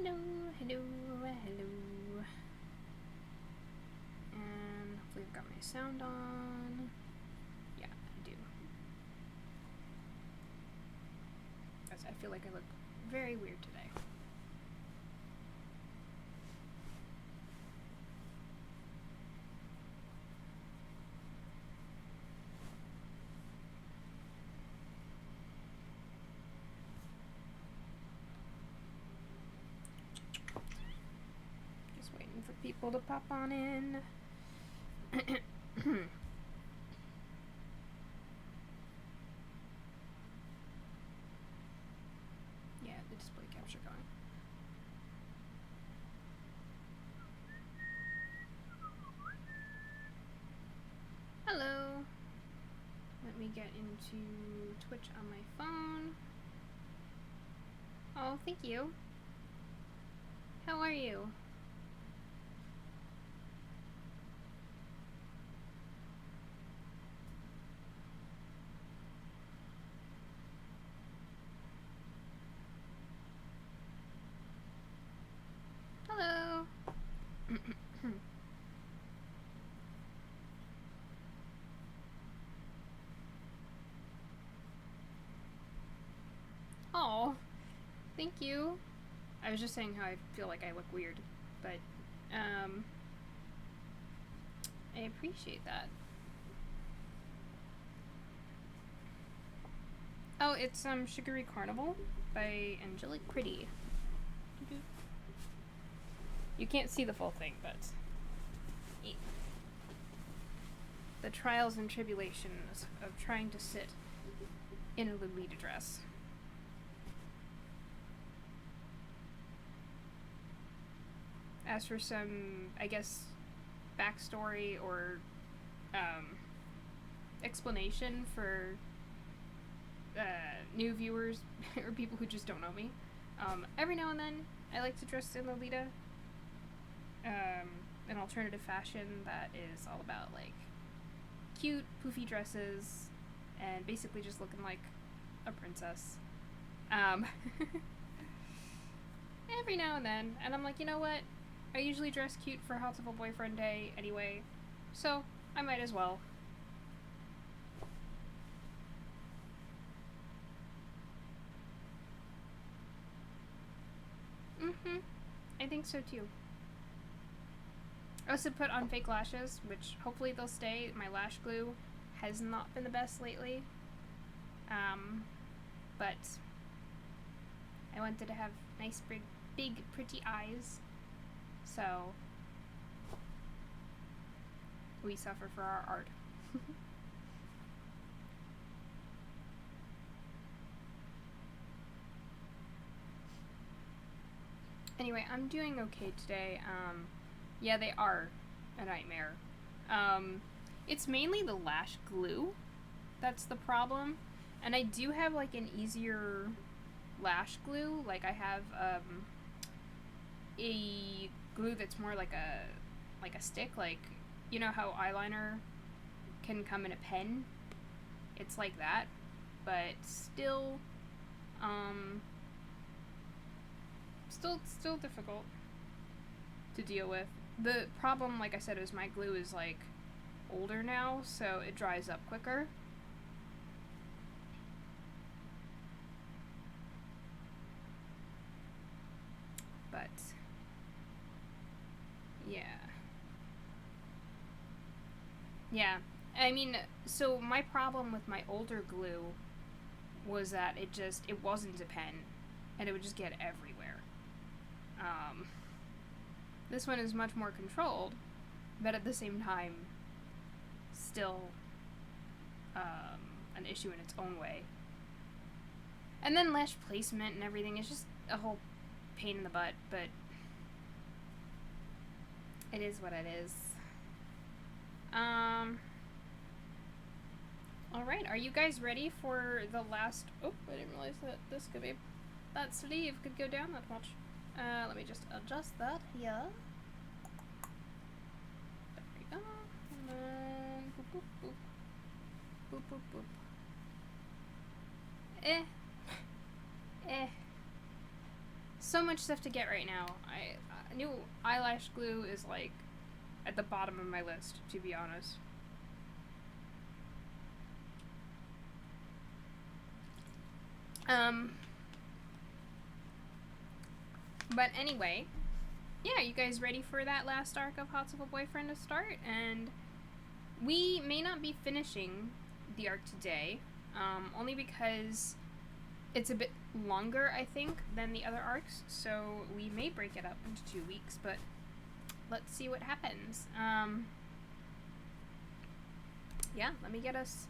Hello, hello, hello. And hopefully I've got my sound on. Yeah, I do. Because I feel like I look very weird today. Just waiting for people to pop on in. Yeah, the display capture going. Hello. Let me get into Twitch on my phone. Oh, thank you. How are you? Hello. Oh, thank you. I was just saying how I feel like I look weird, but I appreciate that. Oh, it's Sugary Carnival by Angelic Pretty. You can't see the full thing, but the trials and tribulations of trying to sit in a Lolita dress. As for some, I guess, backstory or explanation for new viewers or people who just don't know me, every now and then I like to dress in Lolita. An alternative fashion that is all about like cute, poofy dresses and basically just looking like a princess. Every now and then, and I'm like, you know what? I usually dress cute for Hatoful Boyfriend Day anyway, so I might as well. I think so too. I also put on fake lashes, which hopefully they'll stay. My lash glue has not been the best lately. But I wanted to have nice, big, pretty eyes. So we suffer for our art. Anyway, I'm doing okay today. Yeah, they are a nightmare. It's mainly the lash glue that's the problem. And I do have like an easier lash glue. Like I have a glue that's more like a stick. Like, you know how eyeliner can come in a pen? It's like that, but still still difficult to deal with. The problem, like I said, is my glue is like older now, so it dries up quicker. But yeah, I mean, so my problem with my older glue was that it wasn't a pen, and it would just get everywhere. This one is much more controlled, but at the same time, still an issue in its own way. And then lash placement and everything is just a whole pain in the butt, but it is what it is. Alright, are you guys ready for the last... Oh, I didn't realize that sleeve could go down that much. Let me just adjust that here. There we go. And then boop, boop, boop. Boop, boop, boop. so much stuff to get right now. New eyelash glue is like at the bottom of my list, to be honest. But anyway, yeah, you guys ready for that last arc of Hatoful Boyfriend to start? And we may not be finishing the arc today, only because it's a bit longer, I think, than the other arcs, so we may break it up into 2 weeks, but let's see what happens. Yeah, let me get us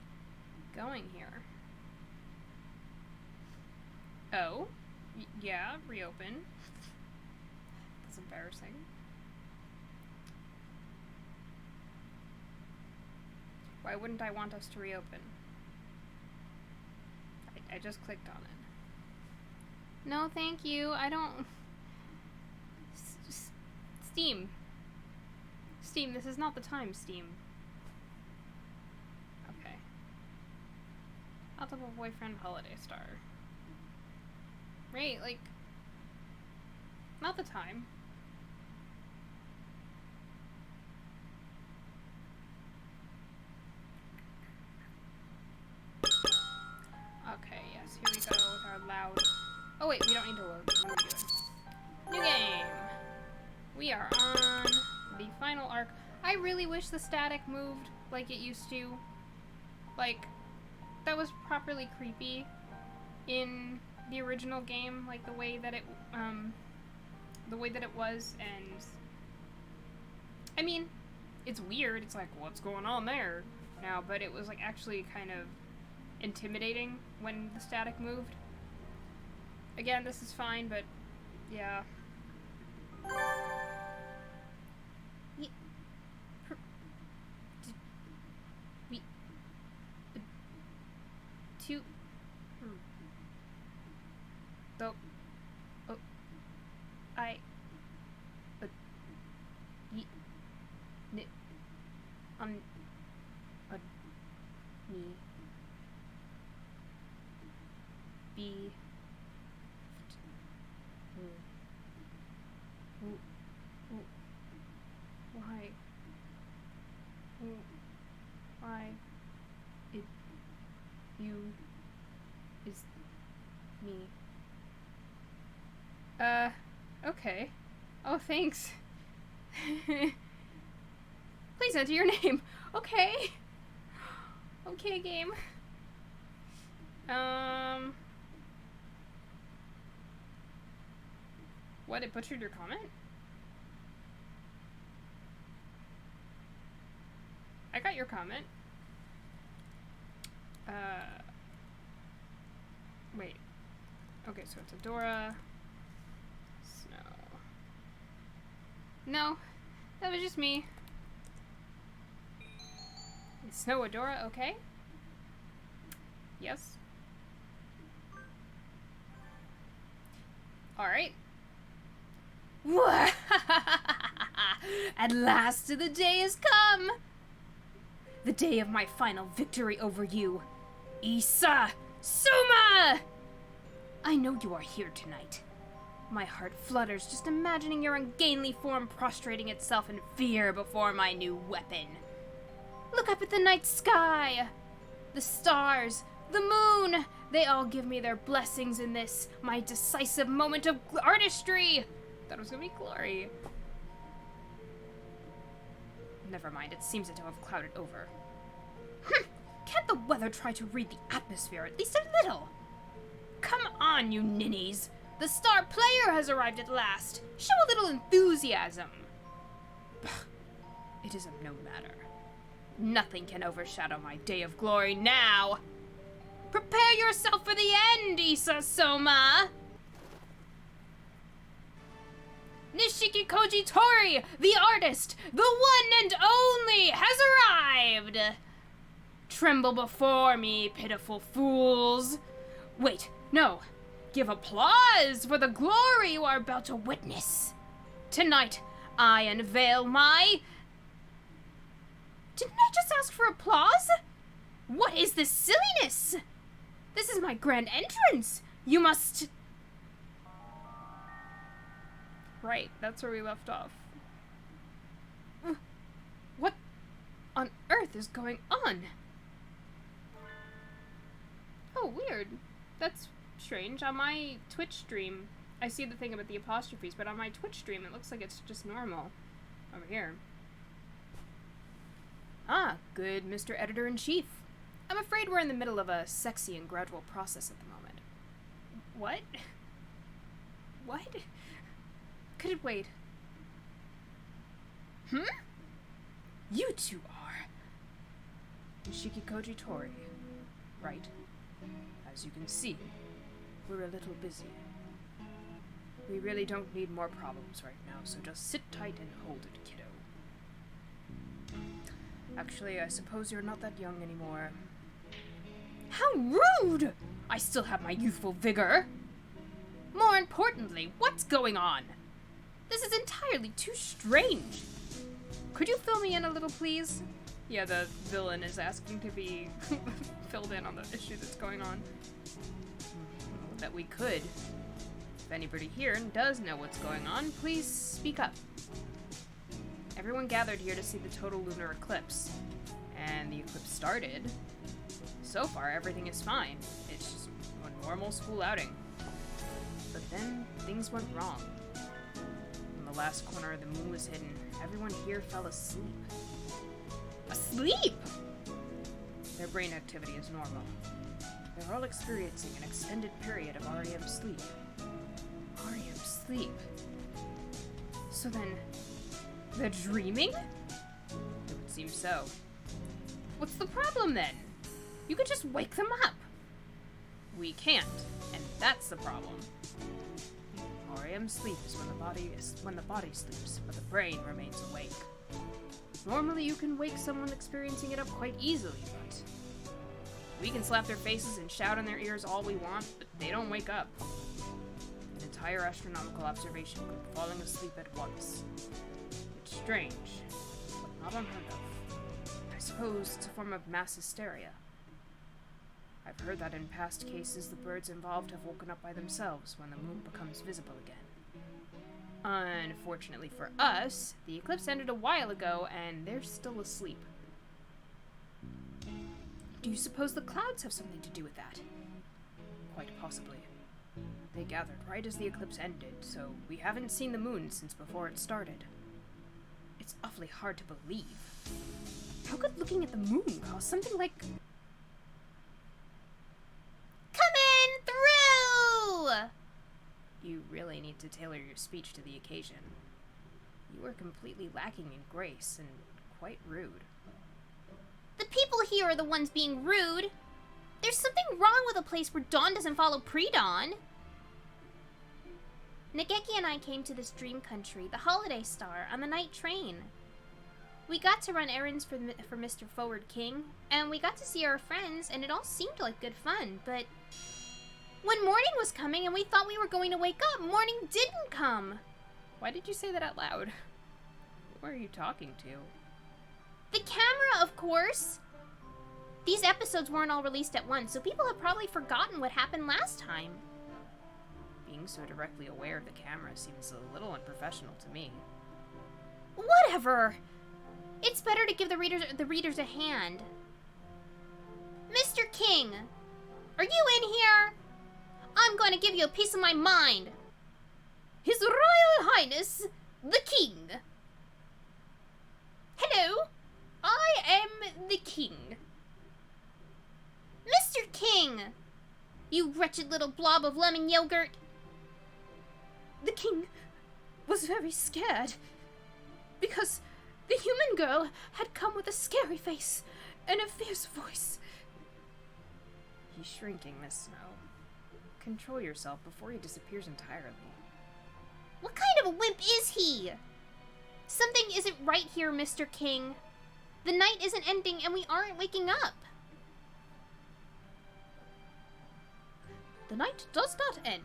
going here. Oh, yeah, reopen. That's embarrassing. Why wouldn't I want us to reopen? I just clicked on it. No, thank you. I don't... Steam. Steam, this is not the time, Steam. Okay. Hatoful Boyfriend Holiday Star. Right, like... Not the time. Okay, yes, here we go with our loud... Oh wait, we don't need to load. What are we doing? New game! We are on the final arc. I really wish the static moved like it used to. Like, that was properly creepy in the original game, like the way that it was, and I mean, it's weird. It's like, what's going on there now? But it was like actually kind of intimidating when the static moved. Again, this is fine, but yeah. Why it you is me. Okay. Oh, thanks. Please enter your name. Okay. Okay, game. What, it butchered your comment? I got your comment. Wait. Okay, so it's Adora. Snow. No, that was just me. Is Snow Adora okay? Yes. Alright. At last the day has come! The day of my final victory over you. Issa! Soma! I know you are here tonight. My heart flutters just imagining your ungainly form prostrating itself in fear before my new weapon. Look up at the night sky! The stars, the moon, they all give me their blessings in this, my decisive moment of artistry! Thought it was gonna be glory. Never mind, it seems to have clouded over. Can't the weather try to read the atmosphere at least a little? Come on, you ninnies! The star player has arrived at last! Show a little enthusiasm! It is of no matter. Nothing can overshadow my day of glory now! Prepare yourself for the end, Issa Soma! Nishiki Koji Tori, the artist, the one and only, has arrived! Tremble before me, pitiful fools. Wait, no. Give applause for the glory you are about to witness. Tonight, I unveil my... Didn't I just ask for applause? What is this silliness? This is my grand entrance. You must... Right, that's where we left off. What on earth is going on? Oh, weird. That's strange. On my Twitch stream, I see the thing about the apostrophes, but on my Twitch stream, it looks like it's just normal. Over here. Ah, good Mr. Editor-in-Chief. I'm afraid we're in the middle of a sexy and gradual process at the moment. What? What? Could it wait? You two are... Nishiki Tori, right? As you can see, we're a little busy. We really don't need more problems right now, so just sit tight and hold it, kiddo. Actually, I suppose you're not that young anymore. How rude! I still have my youthful vigor. More importantly, what's going on? This is entirely too strange. Could you fill me in a little, please? Yeah, the villain is asking to be filled in on the issue that's going on. That we could. If anybody here does know what's going on, please speak up. Everyone gathered here to see the total lunar eclipse. And the eclipse started. So far, everything is fine. It's just a normal school outing. But then, things went wrong. In the last corner, the moon was hidden. Everyone here fell asleep. Asleep?! Their brain activity is normal. They're all experiencing an extended period of REM sleep. REM sleep? So then, they're dreaming? It would seem so. What's the problem then? You could just wake them up. We can't, and that's the problem. REM sleep is when the body sleeps, but the brain remains awake. Normally you can wake someone experiencing it up quite easily, but we can slap their faces and shout in their ears all we want, but they don't wake up. An entire astronomical observation group falling asleep at once. It's strange, but not unheard of. I suppose it's a form of mass hysteria. I've heard that in past cases, the birds involved have woken up by themselves when the moon becomes visible again. Unfortunately for us, the eclipse ended a while ago, and they're still asleep. Do you suppose the clouds have something to do with that? Quite possibly. They gathered right as the eclipse ended, so we haven't seen the moon since before it started. It's awfully hard to believe. How could looking at the moon cause something like... Coming through! You really need to tailor your speech to the occasion. You are completely lacking in grace and quite rude. The people here are the ones being rude. There's something wrong with a place where dawn doesn't follow pre-dawn. Nageki and I came to this dream country, the Holiday Star, on the night train. We got to run errands for Mr. Forward King, and we got to see our friends, and it all seemed like good fun, but... when morning was coming and we thought we were going to wake up, morning didn't come. Why did you say that out loud? Who are you talking to? The camera, of course! These episodes weren't all released at once, so people have probably forgotten what happened last time. Being so directly aware of the camera seems a little unprofessional to me. Whatever! It's better to give the readers a hand. Mr. King, are you in here? I'm going to give you a piece of my mind. His Royal Highness, the King. Hello, I am the King. Mr. King, you wretched little blob of lemon yogurt. The King was very scared because the human girl had come with a scary face and a fierce voice. He's shrinking, Miss Snow. Control yourself before he disappears entirely. What kind of a wimp is he? Something isn't right here, Mr. King. The night isn't ending and we aren't waking up. The night does not end.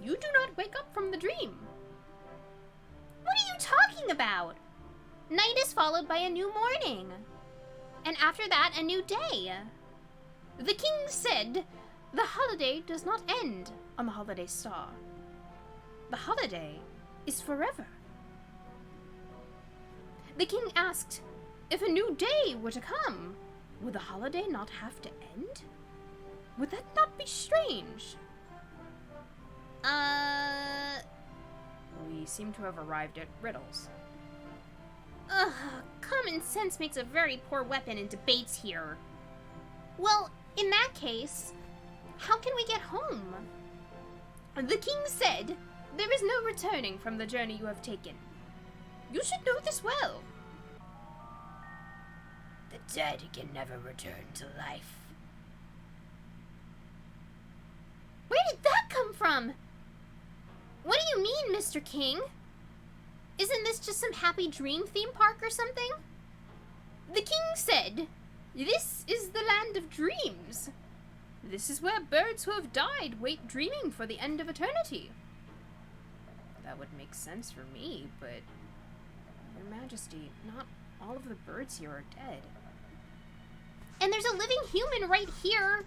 You do not wake up from the dream. What are you talking about? Night is followed by a new morning. And after that, a new day. The King said, the holiday does not end on the Holiday Star. The holiday is forever. The king asked, if a new day were to come, would the holiday not have to end? Would that not be strange? We seem to have arrived at riddles. Ugh, common sense makes a very poor weapon in debates here. Well, in that case, how can we get home? The king said, there is no returning from the journey you have taken. You should know this well. The dead can never return to life. Where did that come from? What do you mean, Mr. King? Isn't this just some happy dream theme park or something? The king said, this is the land of dreams. This is where birds who have died wait dreaming for the end of eternity. That would make sense for me, but Your Majesty, not all of the birds here are dead. And there's a living human right here.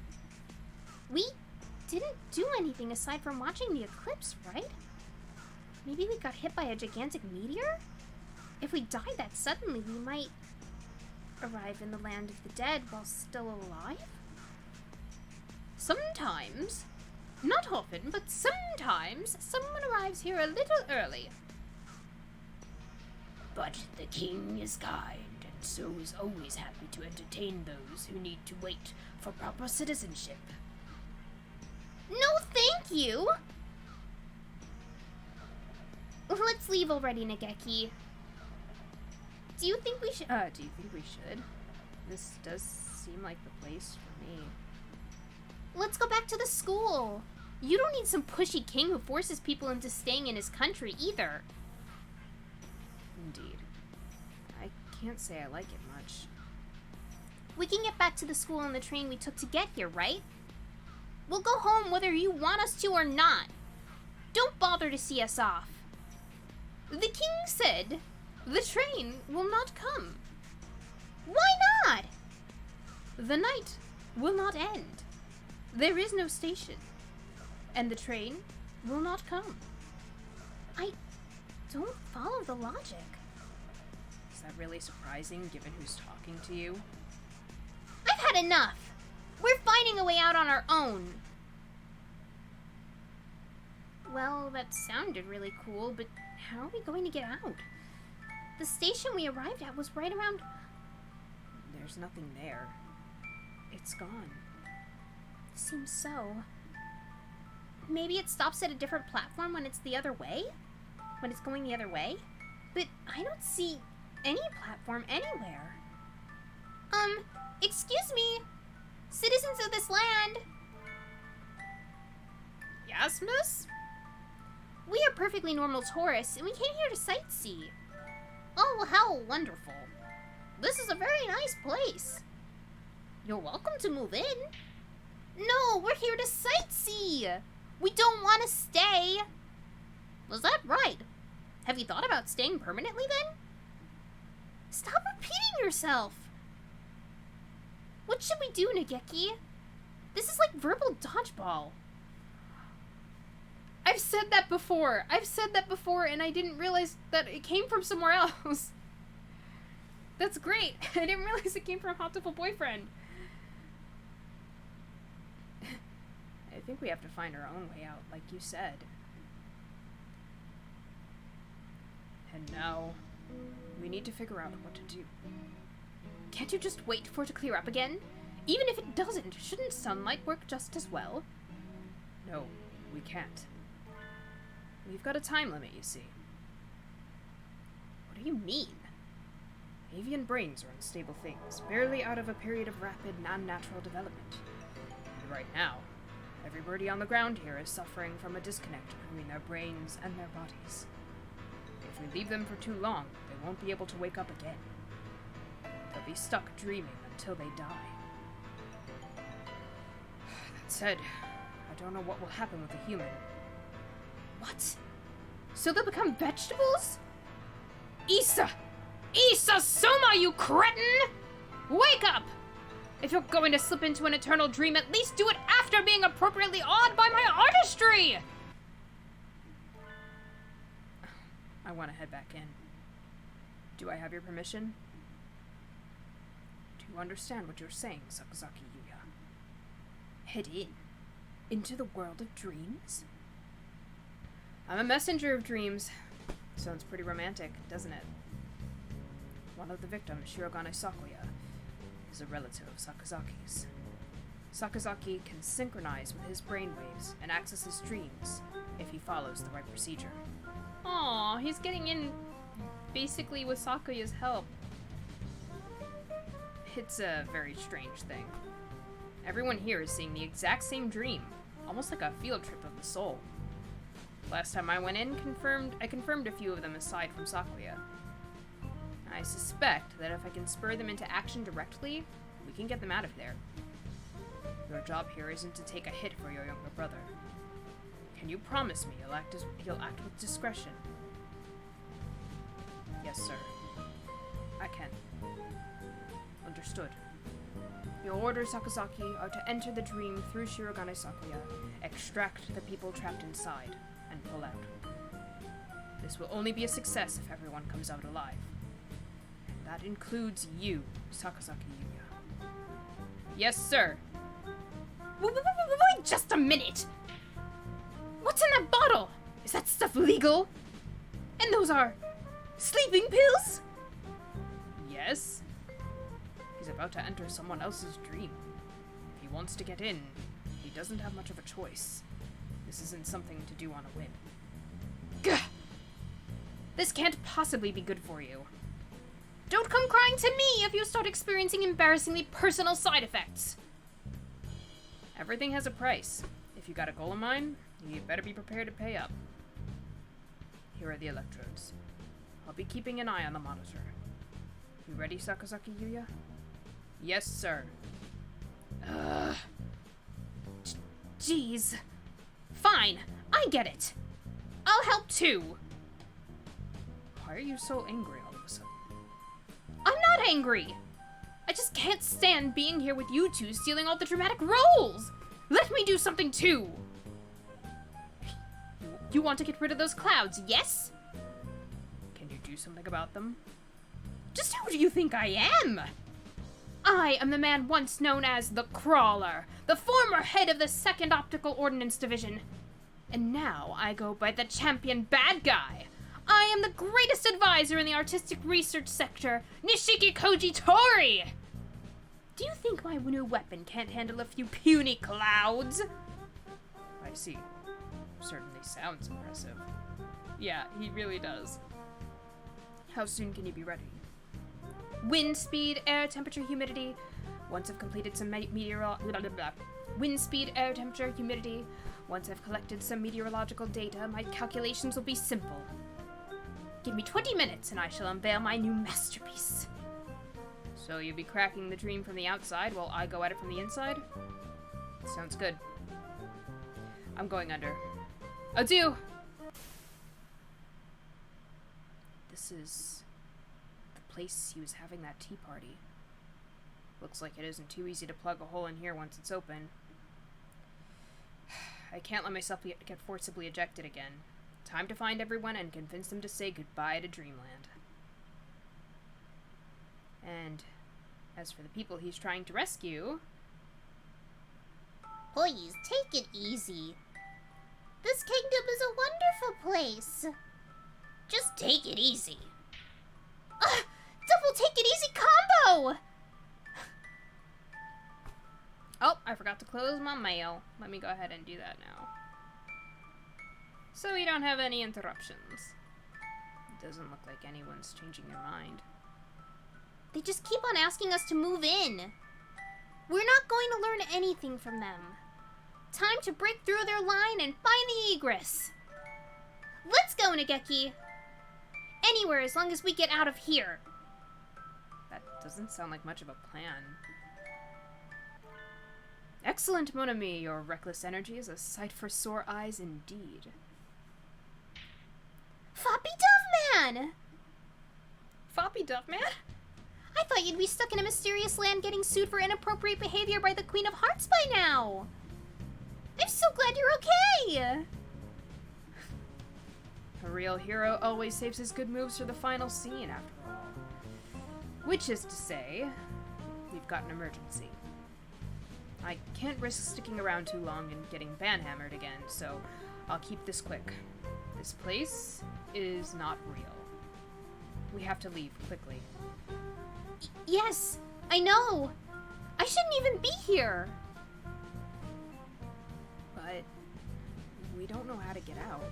We didn't do anything aside from watching the eclipse, right? Maybe we got hit by a gigantic meteor? If we died that suddenly, we might arrive in the land of the dead while still alive? Sometimes, not often, but sometimes, someone arrives here a little early. But the king is kind, and so is always happy to entertain those who need to wait for proper citizenship. No, thank you! Let's leave already, Nageki. Do you think we should? This does seem like the place for me. Let's go back to the school. You don't need some pushy king who forces people into staying in his country either. Indeed. I can't say I like it much. We can get back to the school on the train we took to get here, right? We'll go home whether you want us to or not. Don't bother to see us off. The king said the train will not come. Why not? The night will not end. There is no station. And the train will not come. I don't follow the logic. Is that really surprising given who's talking to you? I've had enough. We're finding a way out on our own. Well, that sounded really cool, but how are we going to get out? The station we arrived at was right around... There's nothing there. It's gone. Seems so. Maybe it stops at a different platform when it's the other way? When it's going the other way? But I don't see any platform anywhere. Excuse me? Citizens of this land? Yes, miss? We are perfectly normal tourists, and we came here to sightsee. Oh, how wonderful. This is a very nice place. You're welcome to move in. No, we're here to sightsee. We don't want to stay. Was that right? Have you thought about staying permanently then? Stop repeating yourself. What should we do, Nageki? This is like verbal dodgeball. I've said that before, and I didn't realize that it came from somewhere else. That's great. I didn't realize it came from Hatoful Boyfriend. I think we have to find our own way out, like you said. And now, we need to figure out what to do. Can't you just wait for it to clear up again? Even if it doesn't, shouldn't sunlight work just as well? No, we can't. We've got a time limit, you see. What do you mean? Avian brains are unstable things, barely out of a period of rapid, non-natural development. And right now, everybody on the ground here is suffering from a disconnect between their brains and their bodies. If we leave them for too long, they won't be able to wake up again. They'll be stuck dreaming until they die. That said, I don't know what will happen with the human. What? So they'll become vegetables? Issa! Issa Soma, you cretin! Wake up! If you're going to slip into an eternal dream, at least do it after being appropriately awed by my artistry! I want to head back in. Do I have your permission? Do you understand what you're saying, Sakazaki Yuya? Head in? Into the world of dreams? I'm a messenger of dreams. Sounds pretty romantic, doesn't it? One of the victims, Shirogane Sakuya, is a relative of Sakazaki's. Sakazaki can synchronize with his brainwaves and access his dreams if he follows the right procedure. Aww, he's getting in basically with Sakuya's help. It's a very strange thing. Everyone here is seeing the exact same dream, almost like a field trip of the soul. Last time I went in, I confirmed a few of them aside from Sakuya. I suspect that if I can spur them into action directly, we can get them out of there. Your job here isn't to take a hit for your younger brother. Can you promise me he'll act with discretion? Yes, sir. I can. Understood. Your orders, Sakazaki, are to enter the dream through Shirogane Sakuya, extract the people trapped inside, and pull out. This will only be a success if everyone comes out alive. And that includes you, Sakazaki Yuya. Yes, sir. Wait just a minute! What's in that bottle? Is that stuff legal? And those are sleeping pills? Yes. He's about to enter someone else's dream. If he wants to get in, he doesn't have much of a choice. This isn't something to do on a whim. Gah! This can't possibly be good for you. Don't come crying to me if you start experiencing embarrassingly personal side effects. Everything has a price. If you got a goal in mind, you better be prepared to pay up. Here are the electrodes. I'll be keeping an eye on the monitor. You ready, Sakazaki Yuya? Yes, sir. Jeez. Fine, I get it. I'll help too. Why are you so angry all of a sudden? I'm not angry. I just can't stand being here with you two stealing all the dramatic roles. Let me do something too. You want to get rid of those clouds, yes? Can you do something about them? Just who do you think I am? I am the man once known as the Crawler, the former head of the 2nd Optical Ordnance Division. And now I go by the champion bad guy. I am the greatest advisor in the artistic research sector, Nishiki Koji Tori! Do you think my new weapon can't handle a few puny clouds? I see. Certainly sounds impressive. Yeah, he really does. How soon can you be ready? Wind speed, air temperature, humidity. Once I've completed some wind speed, air temperature, humidity. Once I've collected some meteorological data, my calculations will be simple. Give me 20 minutes and I shall unveil my new masterpiece. So you'll be cracking the dream from the outside while I go at it from the inside? Sounds good. I'm going under. Adieu! This is the place he was having that tea party. Looks like it isn't too easy to plug a hole in here once it's open. I can't let myself get forcibly ejected again. Time to find everyone and convince them to say goodbye to Dreamland. And as for the people he's trying to rescue... Please, take it easy. This kingdom is a wonderful place. Just take it easy. Double take it easy combo! Oh, I forgot to close my mail. Let me go ahead and do that now. So we don't have any interruptions. It doesn't look like anyone's changing their mind. They just keep on asking us to move in. We're not going to learn anything from them. Time to break through their line and find the egress. Let's go, Nageki. Anywhere as long as we get out of here. That doesn't sound like much of a plan. Excellent, mon ami. Your reckless energy is a sight for sore eyes indeed. Floppy Doveman! Floppy Doveman? I thought you'd be stuck in a mysterious land getting sued for inappropriate behavior by the Queen of Hearts by now. I'm so glad you're okay! A real hero always saves his good moves for the final scene, after all. Which is to say, we've got an emergency. I can't risk sticking around too long and getting banhammered again, so I'll keep this quick. This place is not real. We have to leave quickly. Yes, I know. I shouldn't even be here. But we don't know how to get out.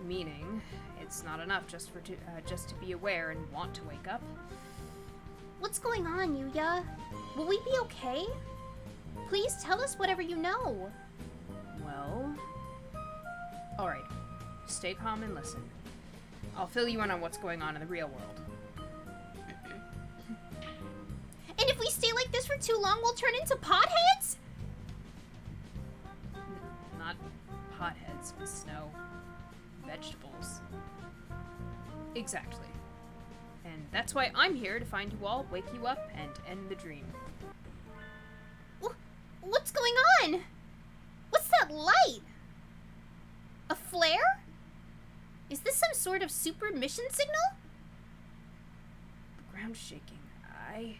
Meaning, it's not enough just to be aware and want to wake up. What's going on, Yuya? Will we be okay? Please tell us whatever you know. Well... Alright. Stay calm and listen. I'll fill you in on what's going on in the real world. And if we stay like this for too long, we'll turn into potheads? Not potheads with snow. Vegetables. Exactly. And that's why I'm here, to find you all, wake you up, and end the dream. What's going on? What's that light? A flare? Is this some sort of super mission signal? The ground's shaking. I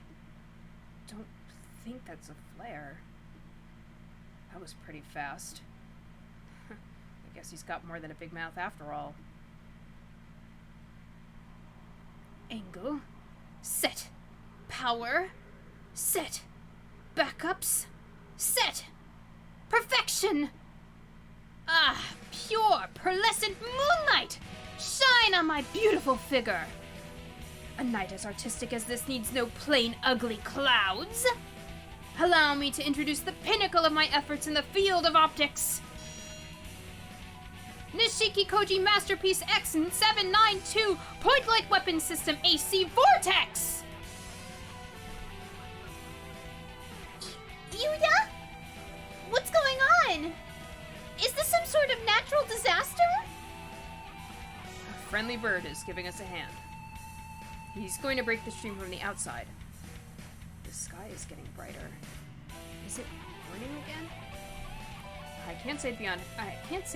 don't think that's a flare. That was pretty fast. I guess he's got more than a big mouth after all. Angle. Set. Power. Set. Backups. Set. Perfection. Ah, pure, pearlescent moonlight! Shine on my beautiful figure! A night as artistic as this needs no plain, ugly clouds. Allow me to introduce the pinnacle of my efforts in the field of optics. Nishiki Koji Masterpiece X792 Point Light Weapon System AC Vortex! Yuya? What's going on? Is this some sort of natural disaster? A friendly bird is giving us a hand. He's going to break the stream from the outside. The sky is getting brighter. Is it morning again? I can't say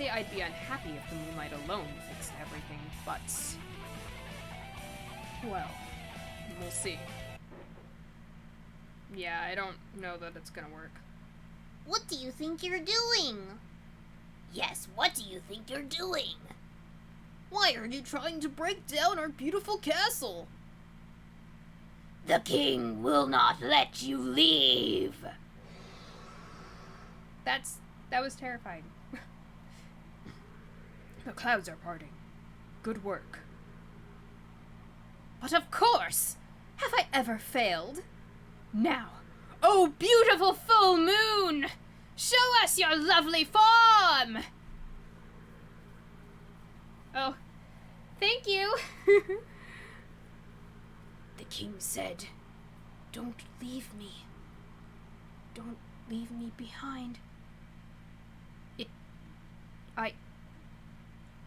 I'd be unhappy if the moonlight alone fixed everything, but... well, we'll see. Yeah, I don't know that it's gonna work. What do you think you're doing? Yes, what do you think you're doing? Why are you trying to break down our beautiful castle? The king will not let you leave. That was terrifying. The clouds are parting. Good work. But of course! Have I ever failed? Now, oh beautiful full moon! Show us your lovely form! Oh, thank you! The king said, "Don't leave me. Don't leave me behind."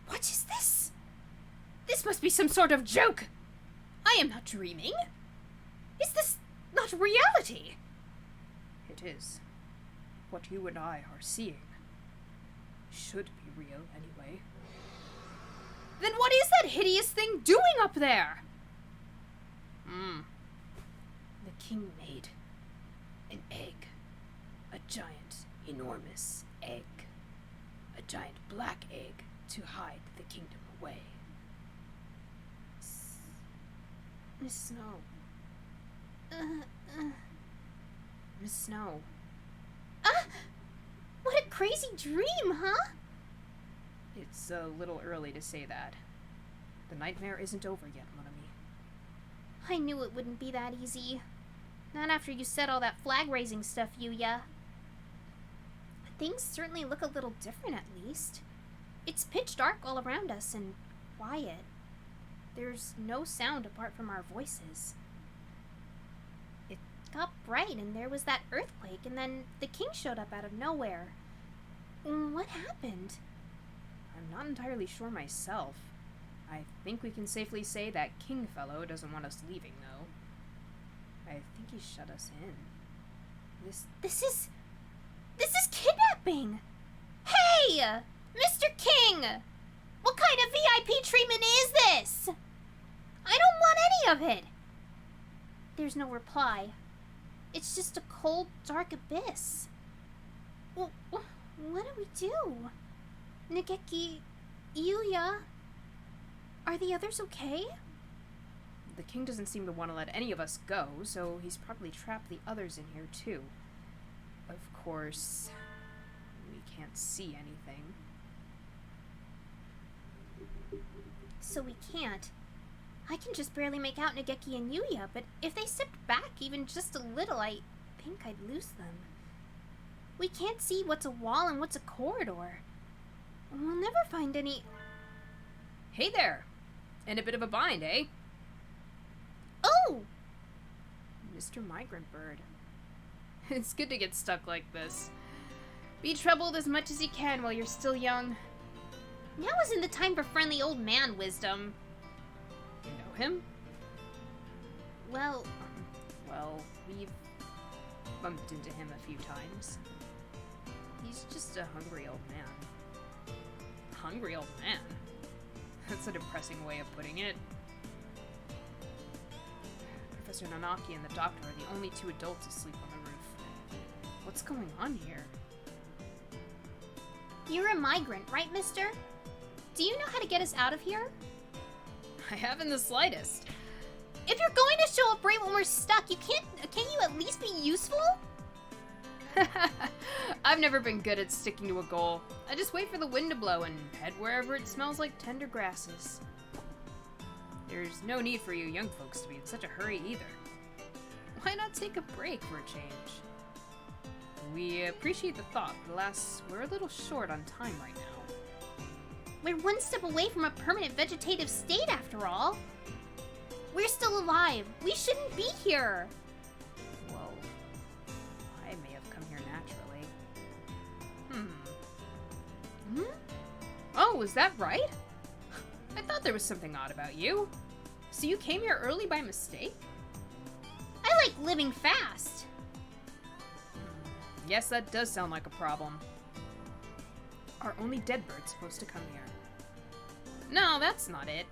What is this? This must be some sort of joke! I am not dreaming! Is this not reality? It is. What you and I are seeing should be real anyway. Then what is that hideous thing doing up there? The king made an egg. A giant, enormous egg. A giant black egg to hide the kingdom away. Miss Snow. Miss Snow. What a crazy dream, huh? It's a little early to say that. The nightmare isn't over yet, mon ami. I knew it wouldn't be that easy. Not after you said all that flag-raising stuff, Yuya. Things certainly look a little different, at least. It's pitch dark all around us and quiet. There's no sound apart from our voices. It got bright and there was that earthquake, and then the king showed up out of nowhere. What happened? I'm not entirely sure myself. I think we can safely say that King fellow doesn't want us leaving, though. I think he shut us in. This is kidnapping! Hey! Mr. King! What kind of VIP treatment is this? I don't want any of it. There's no reply. It's just a cold, dark abyss. Well, what do we do? Nageki, Yuya, are the others okay? The king doesn't seem to want to let any of us go, so he's probably trapped the others in here too. Of course, we can't see anything. So we can't. I can just barely make out Nageki and Yuya, but if they stepped back even just a little, I think I'd lose them. We can't see what's a wall and what's a corridor. We'll never find any... Hey there! In a bit of a bind, eh? Oh! Mr. Migrant Bird. It's good to get stuck like this. Be troubled as much as you can while you're still young. Now isn't the time for friendly old man wisdom. You know him? Well, We've bumped into him a few times. He's just a hungry old man. Hungry old man? That's a depressing way of putting it. Professor Nanaki and the doctor are the only two adults asleep on the roof. What's going on here? you're a migrant, right, mister? Do you know how to get us out of here? I haven't the slightest. If you're going to show up right when we're stuck, can't you at least be useful? I've never been good at sticking to a goal. I just wait for the wind to blow and head wherever it smells like tender grasses. There's no need for you young folks to be in such a hurry either. Why not take a break for a change? We appreciate the thought, but alas, we're a little short on time right now. We're one step away from a permanent vegetative state after all. We're still alive. We shouldn't be here. Well, I may have come here naturally. Oh, is that right? I thought there was something odd about you. So you came here early by mistake? I like living fast. Yes, that does sound like a problem. Are only dead birds supposed to come here? No, that's not it.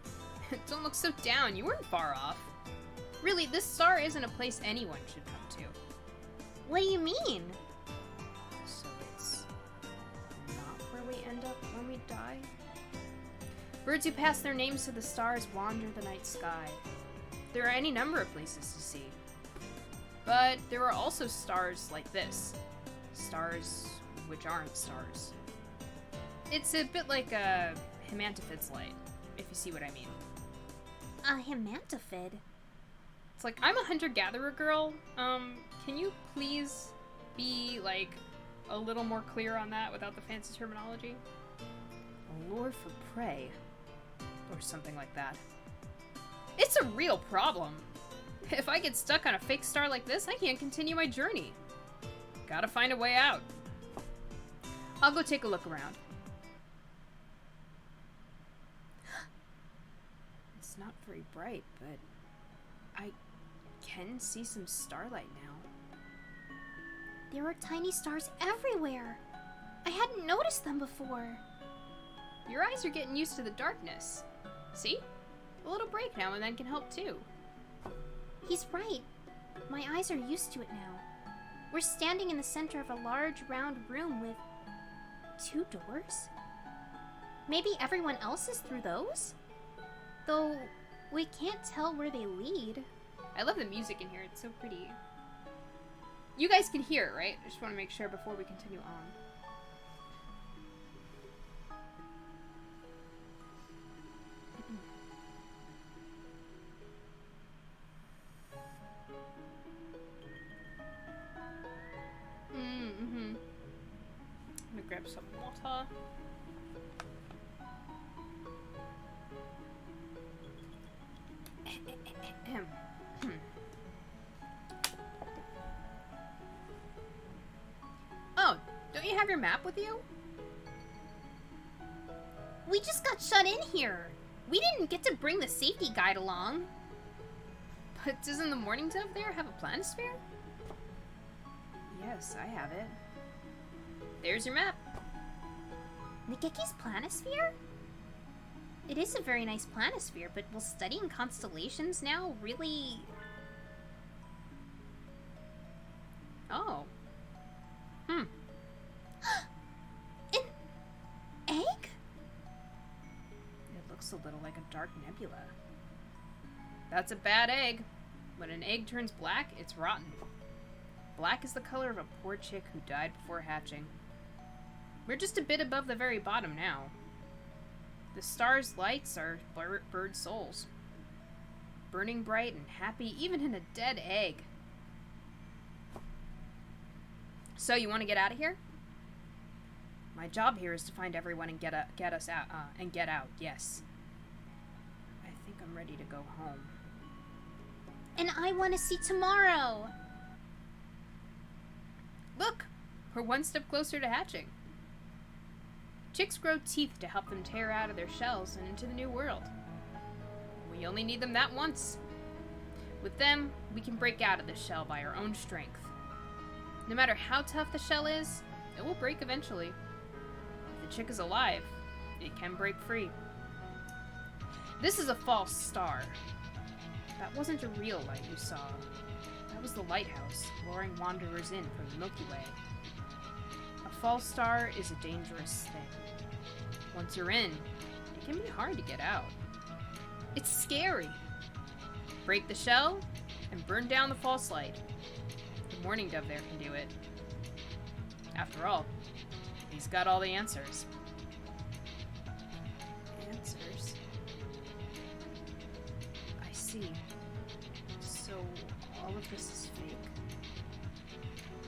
Don't look so down, you weren't far off. Really, this star isn't a place anyone should come to. What do you mean? So it's not where we end up when we die? Birds who pass their names to the stars wander the night sky. There are any number of places to see. But there are also stars like this. Stars which aren't stars. It's a bit like a Himantofid's light, if you see what I mean. A himantofid? It's like, I'm a hunter-gatherer girl. Can you please be, like, a little more clear on that without the fancy terminology? A lure for prey. Or something like that. It's a real problem. If I get stuck on a fake star like this, I can't continue my journey. Gotta find a way out. I'll go take a look around. It's not very bright, but I can see some starlight now. There are tiny stars everywhere. I hadn't noticed them before. Your eyes are getting used to the darkness. See? A little break now and then can help too. He's right. My eyes are used to it now. We're standing in the center of a large, round room with 2 doors? Maybe everyone else is through those? Though, we can't tell where they lead. I love the music in here, it's so pretty. You guys can hear it, right? I just want to make sure before we continue on. I'm gonna grab some water. Oh, don't you have your map with you? We just got shut in here. We didn't get to bring the safety guide along. But doesn't the Morning Dove there have a planisphere? Yes, I have it. There's your map. Nageki's planisphere? It is a very nice planisphere, but will studying constellations now really... Oh. An egg? It looks a little like a dark nebula. That's a bad egg. When an egg turns black, it's rotten. Black is the color of a poor chick who died before hatching. We're just a bit above the very bottom now. The star's lights are bird souls. Burning bright and happy even in a dead egg. So, you want to get out of here? My job here is to find everyone and get us out, get out, yes. I think I'm ready to go home. And I want to see tomorrow. Look! We're one step closer to hatching. Chicks grow teeth to help them tear out of their shells and into the new world. We only need them that once. With them, we can break out of the shell by our own strength. No matter how tough the shell is, it will break eventually. If the chick is alive, it can break free. This is a false star. That wasn't a real light you saw. That was the lighthouse, luring wanderers in from the Milky Way. A false star is a dangerous thing. Once you're in, it can be hard to get out. It's scary. Break the shell and burn down the false light. The mourning dove there can do it. After all, he's got all the answers. Answers? I see. So, all of this is fake?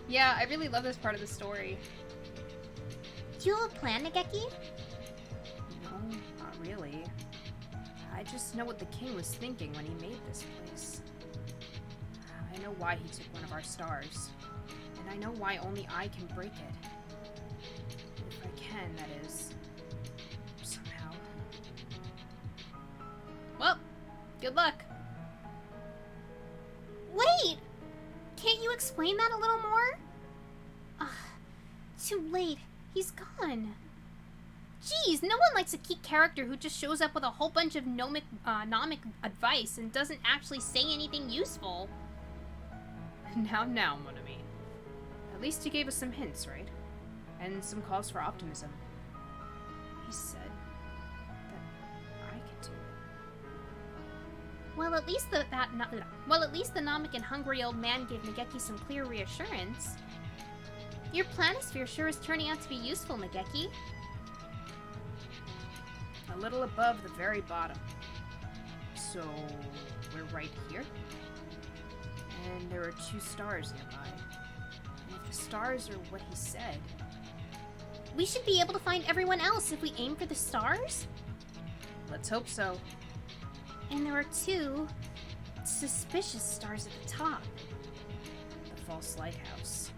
Yeah, I really love this part of the story. Do you have a plan, Nageki? No, not really. I just know what the king was thinking when he made this place. I know why he took one of our stars. And I know why only I can break it. If I can, that is. Somehow. Well, good luck. Wait! Can't you explain that a little more? Too late. He's gone. Jeez, no one likes a key character who just shows up with a whole bunch of nomic advice and doesn't actually say anything useful. Now, mon ami. At least you gave us some hints, right? And some cause for optimism. He said that I could do it. Well, at least the Nomic and hungry old man gave Nageki some clear reassurance. Your planisphere sure is turning out to be useful, Nageki. A little above the very bottom. So, we're right here? And there are 2 stars nearby. And if the stars are what he said... We should be able to find everyone else if we aim for the stars? Let's hope so. And there are 2 suspicious stars at the top. The false lighthouse.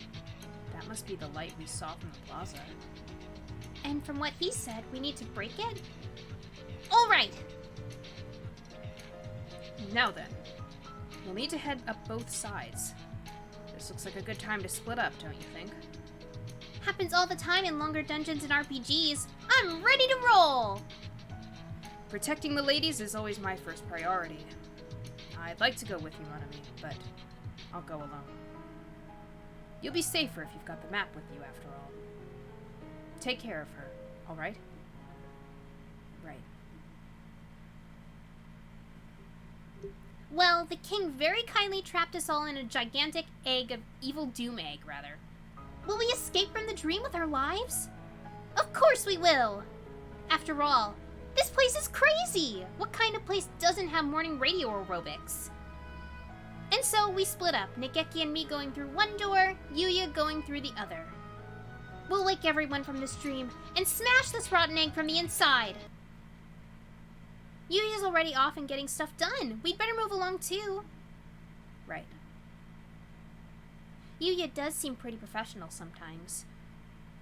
That must be the light we saw from the plaza. And from what he said, we need to break it? Alright! Now then, we'll need to head up both sides. This looks like a good time to split up, don't you think? Happens all the time in longer dungeons and RPGs. I'm ready to roll! Protecting the ladies is always my first priority. I'd like to go with you, Monami, but I'll go alone. You'll be safer if you've got the map with you, after all. Take care of her, alright? Right. Well, the king very kindly trapped us all in a gigantic evil doom egg, rather. Will we escape from the dream with our lives? Of course we will! After all, this place is crazy! What kind of place doesn't have morning radio aerobics? And so we split up, Nageki and me going through one door, Yuya going through the other. We'll wake everyone from this dream and smash this rotten egg from the inside! Yuya's already off and getting stuff done. We'd better move along too. Right. Yuya does seem pretty professional sometimes.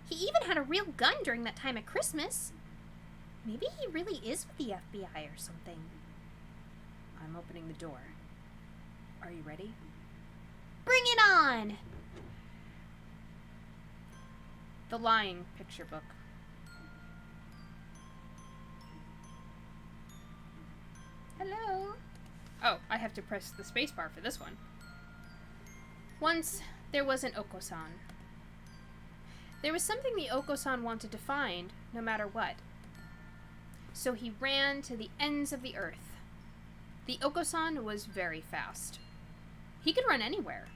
He even had a real gun during that time at Christmas. Maybe he really is with the FBI or something. I'm opening the door. Are you ready? Bring it on! The Lying picture book. Oh, I have to press the spacebar for this one. Once, there was an Oko-san. There was something the Oko-san wanted to find, no matter what. So he ran to the ends of the earth. The Oko-san was very fast. He could run anywhere.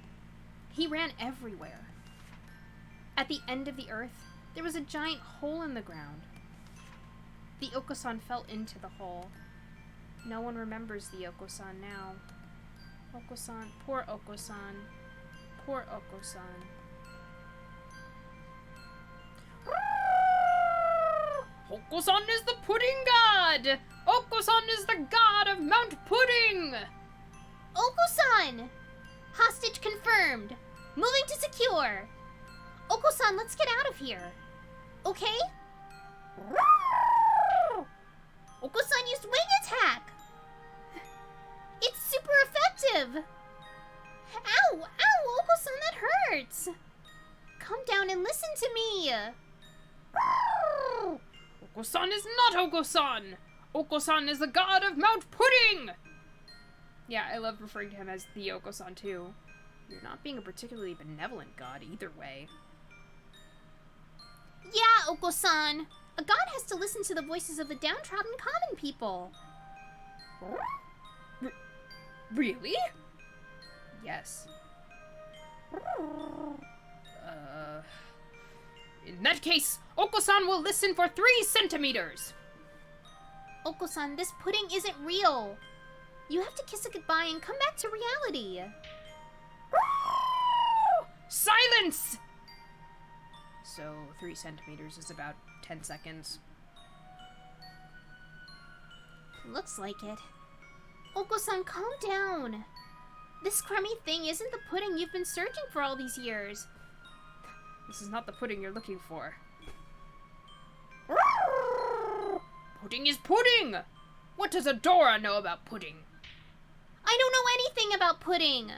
He ran everywhere. At the end of the earth, there was a giant hole in the ground. The Oko-san fell into the hole. No one remembers the Oko-san now. Oko-san, poor Oko-san. Poor Oko-san. Oko-san is the pudding god! Oko-san is the god of Mount Pudding! Oko-san! Hostage confirmed. Moving to secure. Oko-san, let's get out of here. Okay? Oko-san used wing attack! It's super effective! Ow! Ow! Oko-san, that hurts! Calm down and listen to me! Oko-san is not Oko-san! Oko-san is the god of Mount Pudding! Yeah, I love referring to him as the Oko-san too. You're not being a particularly benevolent god either way. Yeah, Oko-san! A god has to listen to the voices of the downtrodden common people. Really? Yes. In that case, Oko-san will listen for 3 centimeters! Oko-san, this pudding isn't real. You have to kiss it goodbye and come back to reality. Silence! So, 3 centimeters is about 10 seconds. Looks like it. Oko-san, calm down. This crummy thing isn't the pudding you've been searching for all these years. This is not the pudding you're looking for. Pudding is pudding! What does Adora know about pudding? I don't know anything about pudding.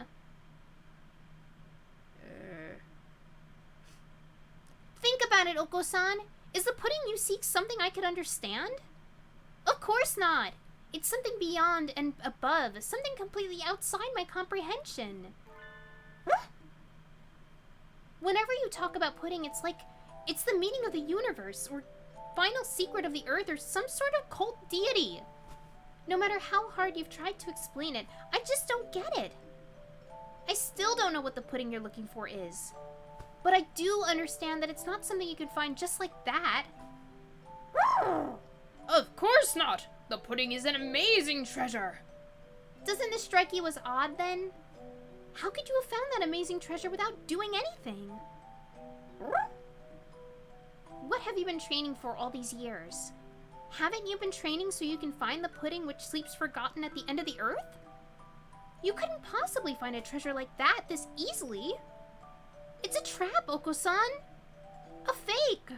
Think about it, Oko-san. Is the pudding you seek something I could understand? Of course not. It's something beyond and above, something completely outside my comprehension. Whenever you talk about pudding, it's like it's the meaning of the universe, or final secret of the earth, or some sort of cult deity. No matter how hard you've tried to explain it, I just don't get it. I still don't know what the pudding you're looking for is. But I do understand that it's not something you can find just like that. Of course not! The pudding is an amazing treasure! Doesn't this strike you as odd, then? How could you have found that amazing treasure without doing anything? What have you been training for all these years? Haven't you been training so you can find the pudding which sleeps forgotten at the end of the earth? You couldn't possibly find a treasure like that this easily. It's a trap, Oko-san. A fake.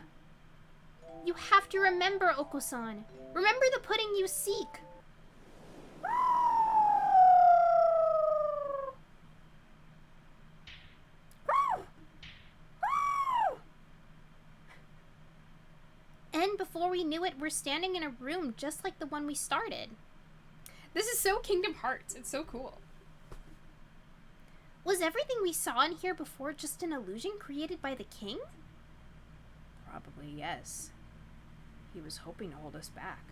You have to remember, Oko-san. Remember the pudding you seek. And before we knew it, we're standing in a room just like the one we started. This is so Kingdom Hearts. It's so cool. Was everything we saw in here before just an illusion created by the king? Probably yes. He was hoping to hold us back.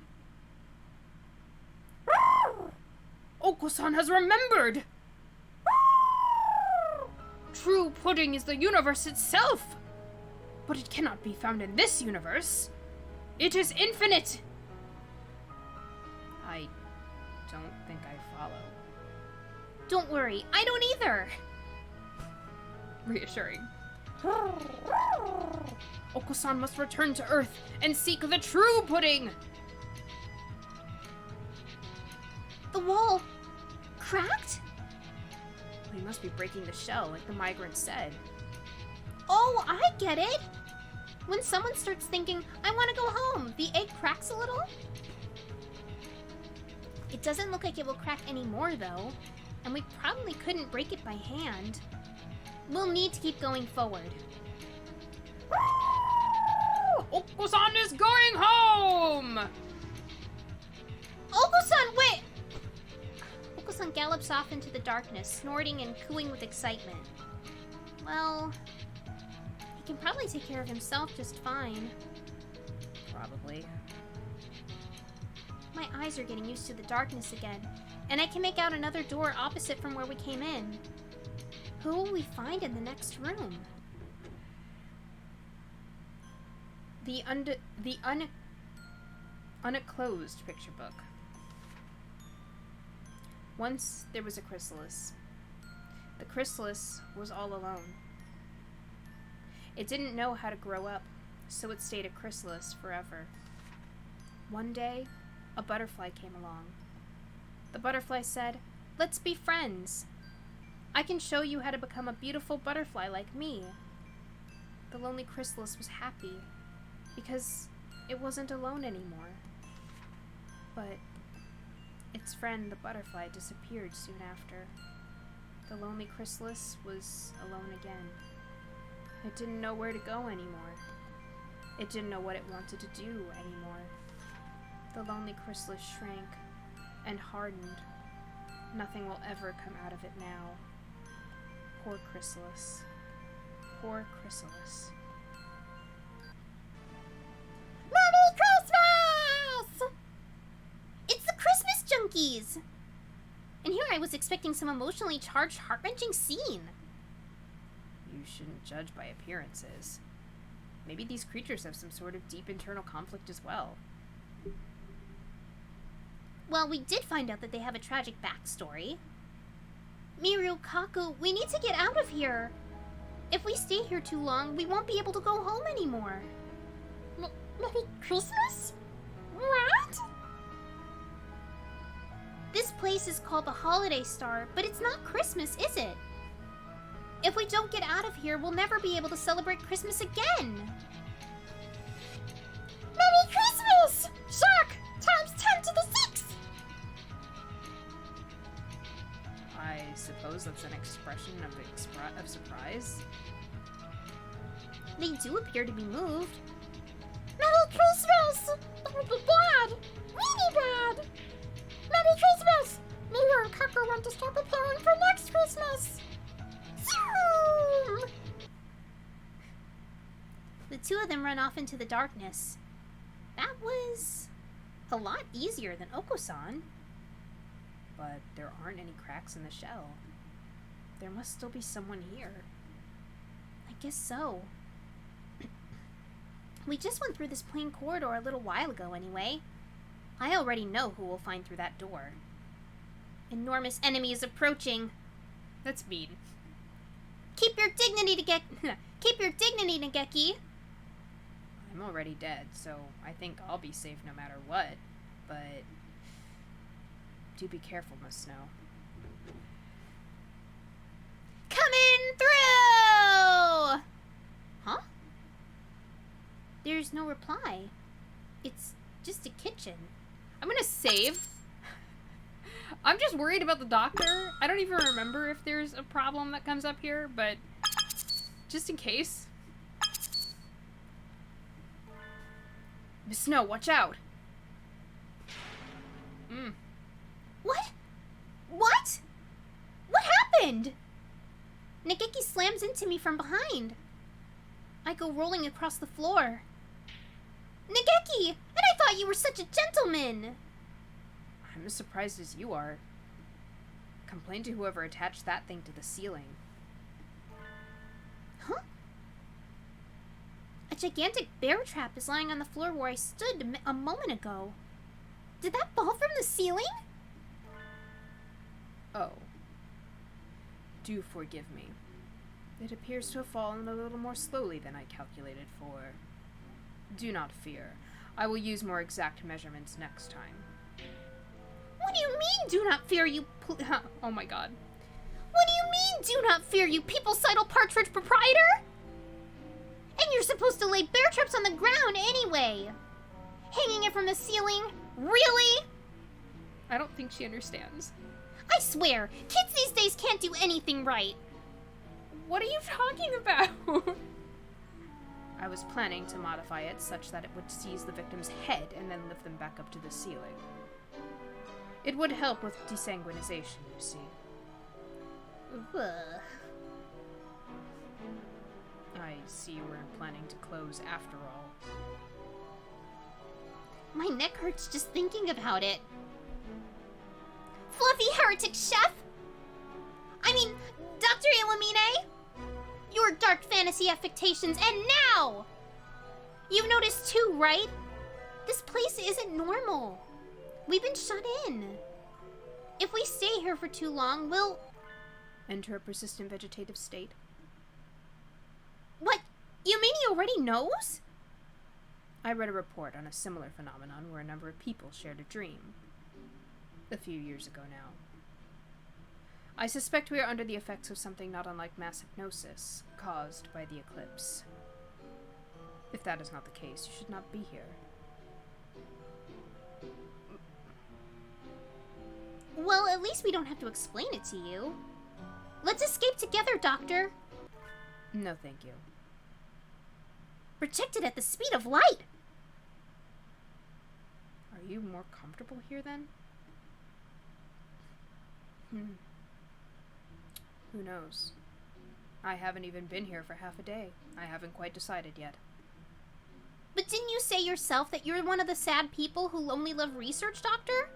Oko-san has remembered! True pudding is the universe itself! But it cannot be found in this universe! It is infinite! I don't think I follow. Don't worry, I don't either! Reassuring. Oko-san must return to Earth and seek the true pudding! The wall... cracked? We must be breaking the shell, like the migrant said. Oh, I get it! When someone starts thinking, I want to go home, the egg cracks a little? It doesn't look like it will crack anymore, though. And we probably couldn't break it by hand. We'll need to keep going forward. Oko-san is going home! Oko-san, wait! Oko-san gallops off into the darkness, snorting and cooing with excitement. Well, he can probably take care of himself just fine. Probably. My eyes are getting used to the darkness again, and I can make out another door opposite from where we came in. Who will we find in the next room? The unclosed picture book. Once there was a chrysalis. The chrysalis was all alone. It didn't know how to grow up, so it stayed a chrysalis forever. One day, a butterfly came along. The butterfly said, "Let's be friends. I can show you how to become a beautiful butterfly like me." The lonely chrysalis was happy because it wasn't alone anymore. But its friend, the butterfly, disappeared soon after. The lonely chrysalis was alone again. It didn't know where to go anymore. It didn't know what it wanted to do anymore. The lonely chrysalis shrank and hardened. Nothing will ever come out of it now. Poor chrysalis. Poor chrysalis. Merry Christmas! It's the Christmas junkies! And here I was expecting some emotionally charged, heart-wrenching scene. You shouldn't judge by appearances. Maybe these creatures have some sort of deep internal conflict as well. Well, we did find out that they have a tragic backstory. Miru, Kaku, we need to get out of here. If we stay here too long, we won't be able to go home anymore. Merry Christmas? What? This place is called the Holiday Star, but it's not Christmas, is it? If we don't get out of here, we'll never be able to celebrate Christmas again. Merry Christmas! Shock! Times 10 to the 6! I suppose that's an expression of surprise. They do appear to be moved. Merry Christmas! That would be bad! Really bad! Merry Christmas! Miru and Kaku want to start preparing for next Christmas! Zoom! The two of them run off into the darkness. That was a lot easier than Oko-san. But there aren't any cracks in the shell. There must still be someone here. I guess so. We just went through this plain corridor a little while ago anyway. I already know who we'll find through that door. Enormous enemy is approaching. That's mean. Keep your dignity, Nageki. I'm already dead, so I think I'll be safe no matter what. But do be careful, Miss Snow. Coming through! Huh? There's no reply. It's just a kitchen. I'm gonna save. I'm just worried about the doctor. I don't even remember if there's a problem that comes up here, but just in case. Miss Snow, watch out! What? What? What happened? Nageki slams into me from behind. I go rolling across the floor. Nageki! And I thought you were such a gentleman! I'm as surprised as you are. Complain to whoever attached that thing to the ceiling. Huh? A gigantic bear trap is lying on the floor where I stood a moment ago. Did that fall from the ceiling? Oh. Do forgive me. It appears to have fallen a little more slowly than I calculated for. Do not fear. I will use more exact measurements next time. What do you mean, do not fear, you oh my god. What do you mean, do not fear, you people-sidal partridge proprietor? And you're supposed to lay bear traps on the ground anyway. Hanging it from the ceiling? Really? I don't think she understands. I swear, kids these days can't do anything right. What are you talking about? I was planning to modify it such that it would seize the victim's head and then lift them back up to the ceiling. It would help with desanguinization, you see. Ugh. I see you weren't planning to close after all. My neck hurts just thinking about it. Fluffy heretic chef! I mean, Dr. Illuminae! Your dark fantasy affectations, and now! You've noticed too, right? This place isn't normal. We've been shut in. If we stay here for too long, we'll... Enter a persistent vegetative state. What? You mean he already knows? I read a report on a similar phenomenon where a number of people shared a dream. A few years ago now. I suspect we are under the effects of something not unlike mass hypnosis, caused by the eclipse. If that is not the case, you should not be here. Well, at least we don't have to explain it to you. Let's escape together, Doctor. No, thank you. Projected at the speed of light. Are you more comfortable here, then? Who knows? I haven't even been here for half a day. I haven't quite decided yet. But didn't you say yourself that you're one of the sad people who only love research, Doctor?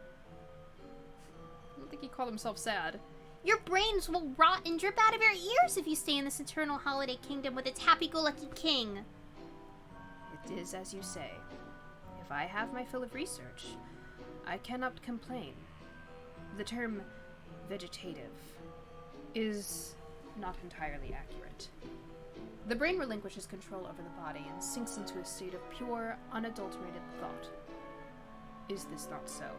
I don't think he called himself sad. Your brains will rot and drip out of your ears if you stay in this eternal holiday kingdom with its happy-go-lucky king. It is as you say. If I have my fill of research, I cannot complain. The term vegetative is not entirely accurate. The brain relinquishes control over the body and sinks into a state of pure, unadulterated thought. Is this not so?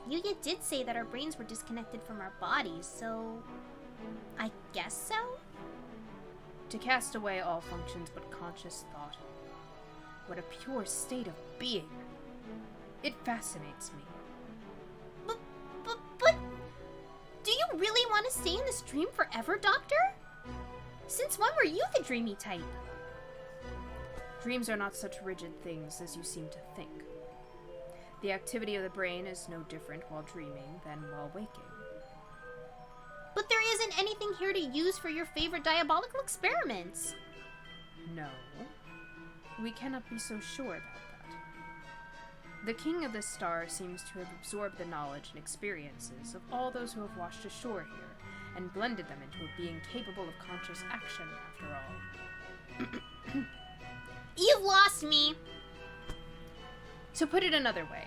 You did say that our brains were disconnected from our bodies, so... I guess so? To cast away all functions but conscious thought. What a pure state of being! It fascinates me. But... Do you really want to stay in this dream forever, Doctor? Since when were you the dreamy type? Dreams are not such rigid things as you seem to think. The activity of the brain is no different while dreaming than while waking. But there isn't anything here to use for your favorite diabolical experiments. No. We cannot be so sure about that. The king of this star seems to have absorbed the knowledge and experiences of all those who have washed ashore here, and blended them into a being capable of conscious action, after all. You've lost me! To put it another way,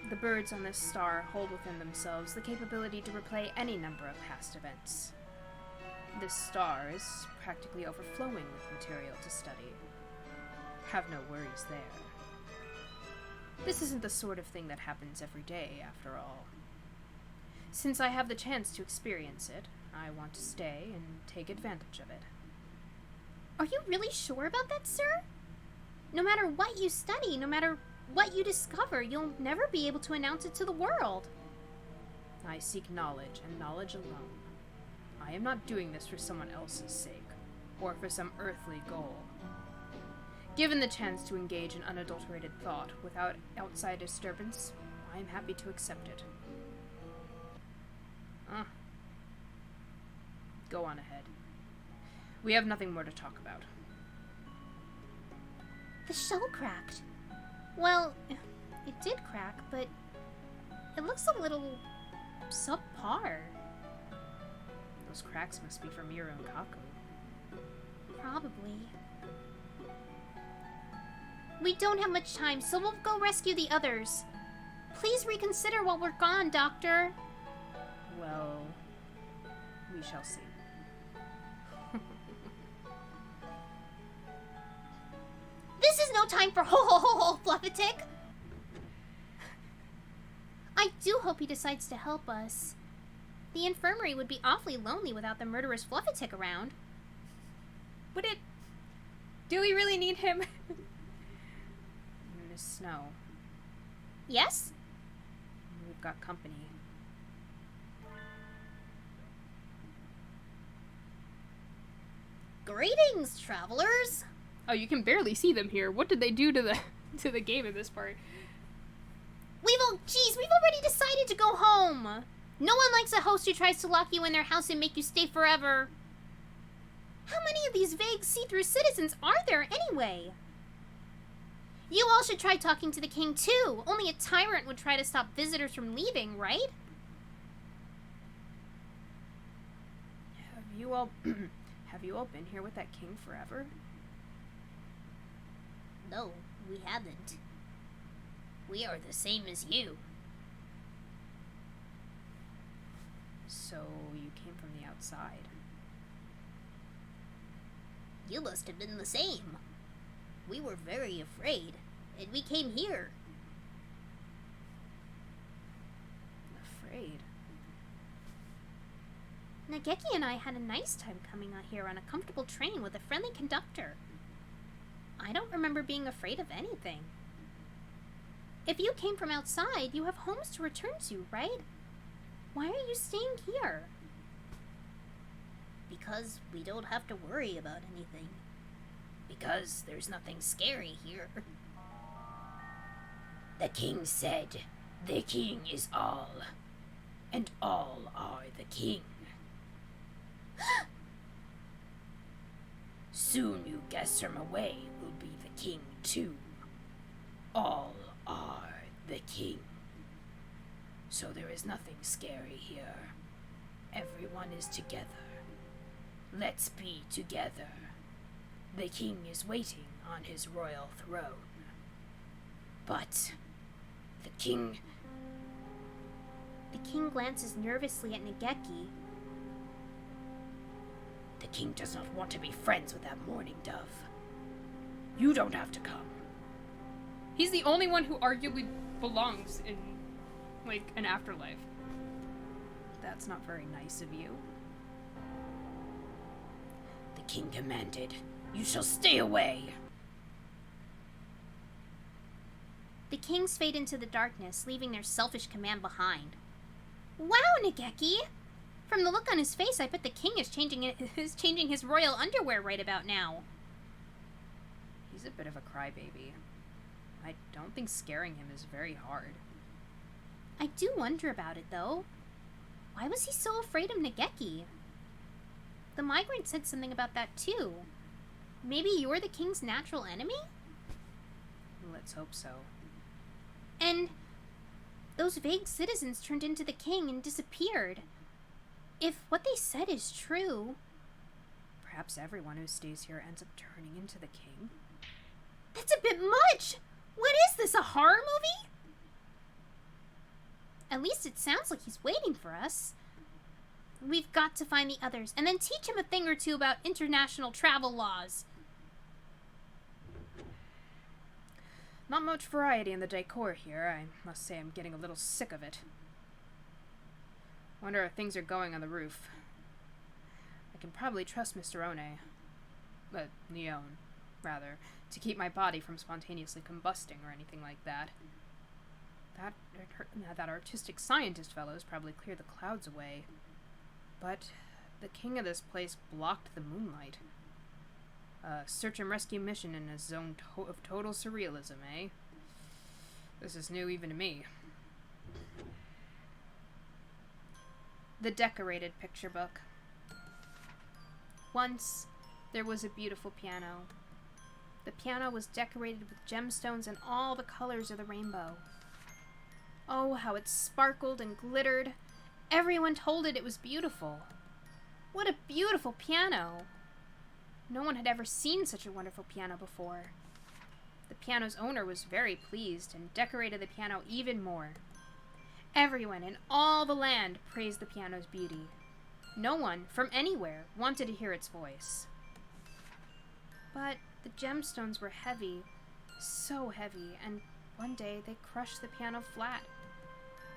the birds on this star hold within themselves the capability to replay any number of past events. This star is practically overflowing with material to study. Have no worries there. This isn't the sort of thing that happens every day, after all. Since I have the chance to experience it, I want to stay and take advantage of it. Are you really sure about that, sir? No matter what you study, no matter what you discover, you'll never be able to announce it to the world. I seek knowledge, and knowledge alone. I am not doing this for someone else's sake, or for some earthly goal. Given the chance to engage in unadulterated thought without outside disturbance, I am happy to accept it. Go on ahead. We have nothing more to talk about. The shell cracked. Well, it did crack, but it looks a little subpar. Those cracks must be from your own Kaku. Probably. We don't have much time, so we'll go rescue the others. Please reconsider while we're gone, Doctor. Well, we shall see. This is no time for ho-ho-ho-ho, Fluffatic! I do hope he decides to help us. The infirmary would be awfully lonely without the murderous Fluffatic around. Would it... Do we really need him? Miss Snow. Yes? We've got company. Greetings, travelers! Oh, you can barely see them here. What did they do to the game in this part? Oh, geez, we've already decided to go home. No one likes a host who tries to lock you in their house and make you stay forever. How many of these vague see-through citizens are there anyway? You all should try talking to the king too. Only a tyrant would try to stop visitors from leaving, right? Have you all been here with that king forever? No, we haven't. We are the same as you. So you came from the outside. You must have been the same. We were very afraid, and we came here. Afraid? Nageki and I had a nice time coming out here on a comfortable train with a friendly conductor. I don't remember being afraid of anything. If you came from outside, you have homes to return to, right? Why are you staying here? Because we don't have to worry about anything. Because there's nothing scary here. The king said, "The king is all, and all are the king." Soon you guess from away will be the king too. All are the king. So there is nothing scary here. Everyone is together. Let's be together. The king is waiting on his royal throne. But the king... The king glances nervously at Nageki. The king does not want to be friends with that mourning dove. You don't have to come. He's the only one who arguably belongs in, like, an afterlife. That's not very nice of you. The king commanded, "You shall stay away." The kings fade into the darkness, leaving their selfish command behind. Wow, Nageki! From the look on his face, I bet the king is changing his royal underwear right about now. He's a bit of a crybaby. I don't think scaring him is very hard. I do wonder about it, though. Why was he so afraid of Nageki? The migrant said something about that, too. Maybe you're the king's natural enemy? Let's hope so. And those vague citizens turned into the king and disappeared. If what they said is true... Perhaps everyone who stays here ends up turning into the king? That's a bit much! What is this, a horror movie? At least it sounds like he's waiting for us. We've got to find the others, and then teach him a thing or two about international travel laws. Not much variety in the decor here. I must say I'm getting a little sick of it. Wonder how things are going on the roof. I can probably trust Mr. One, Leon, rather, to keep my body from spontaneously combusting or anything like that. That artistic scientist fellow's probably cleared the clouds away. But the king of this place blocked the moonlight. A search and rescue mission in a zone of total surrealism, eh? This is new even to me. The decorated picture book. Once, there was a beautiful piano. The piano was decorated with gemstones and all the colors of the rainbow. Oh, how it sparkled and glittered. Everyone told it was beautiful. What a beautiful piano! No one had ever seen such a wonderful piano before. The piano's owner was very pleased and decorated the piano even more. Everyone in all the land praised the piano's beauty. No one, from anywhere, wanted to hear its voice. But the gemstones were heavy, so heavy, and one day they crushed the piano flat.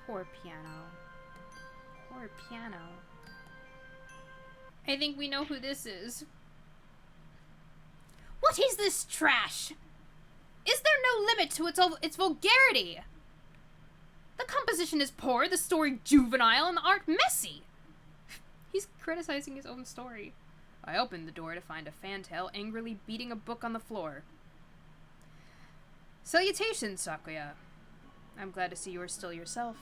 Poor piano. Poor piano. I think we know who this is. What is this trash? Is there no limit to its vulgarity? The composition is poor, the story juvenile, and the art messy. He's criticizing his own story. I opened the door to find a fantail angrily beating a book on the floor. Salutations, Sakuya. I'm glad to see you are still yourself.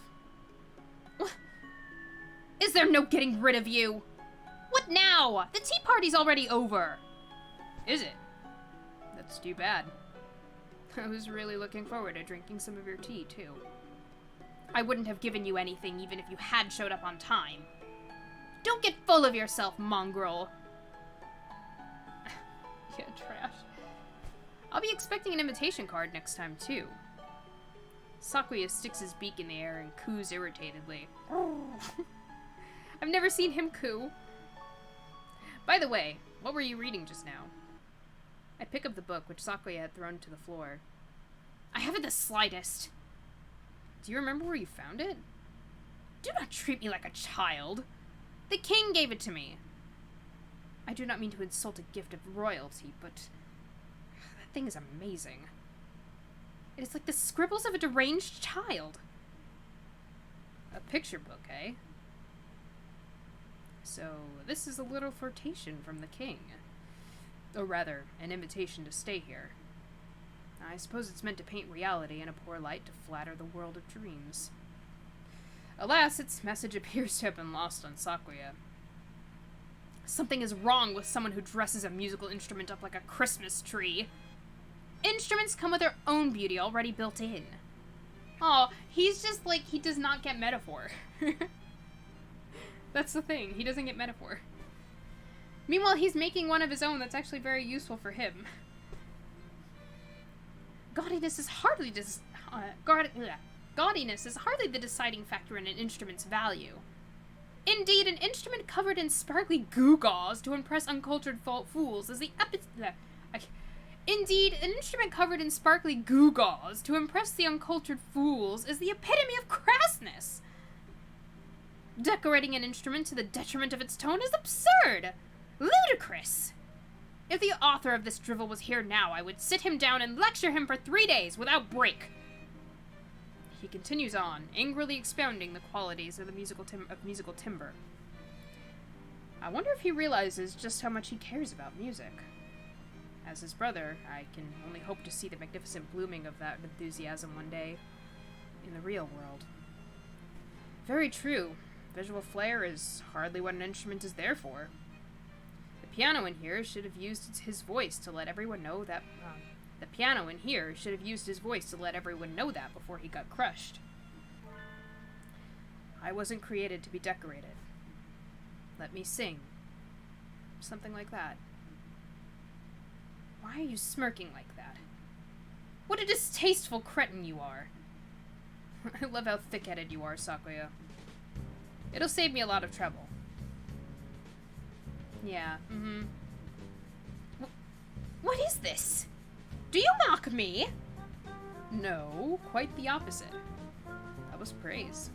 Is there no getting rid of you? What now? The tea party's already over. Is it? That's too bad. I was really looking forward to drinking some of your tea, too. I wouldn't have given you anything even if you had showed up on time. Don't get full of yourself, mongrel. Yeah, trash. I'll be expecting an invitation card next time, too. Sakuya sticks his beak in the air and coos irritatedly. I've never seen him coo. By the way, what were you reading just now? I pick up the book, which Sakuya had thrown to the floor. I haven't the slightest. Do you remember where you found it? Do not treat me like a child. The king gave it to me. I do not mean to insult a gift of royalty, but that thing is amazing. It is like the scribbles of a deranged child. A picture book, eh? So, this is a little flirtation from the king. Or rather, an invitation to stay here. I suppose it's meant to paint reality in a poor light to flatter the world of dreams. Alas, its message appears to have been lost on Sakuya. Something is wrong with someone who dresses a musical instrument up like a Christmas tree. Instruments come with their own beauty already built in. Aw, he's just like, he does not get metaphor. That's the thing, he doesn't get metaphor. Meanwhile, he's making one of his own that's actually very useful for him. Gaudiness is hardly the deciding factor in an instrument's value. Indeed, an instrument covered in sparkly gewgaws to impress uncultured fools is the epitome of crassness. Decorating an instrument to the detriment of its tone is absurd! Ludicrous! If the author of this drivel was here now, I would sit him down and lecture him for 3 days without break. He continues on, angrily expounding the qualities of the musical timbre. I wonder if he realizes just how much he cares about music. As his brother, I can only hope to see the magnificent blooming of that enthusiasm one day in the real world. Very true. Visual flair is hardly what an instrument is there for. The piano in here should have used his voice to let everyone know that. Before he got crushed. I wasn't created to be decorated. Let me sing. Something like that. Why are you smirking like that? What a distasteful cretin you are. I love how thick-headed you are, Sakuya. It'll save me a lot of trouble. Yeah, What is this? Do you mock me? No, quite the opposite. That was praise.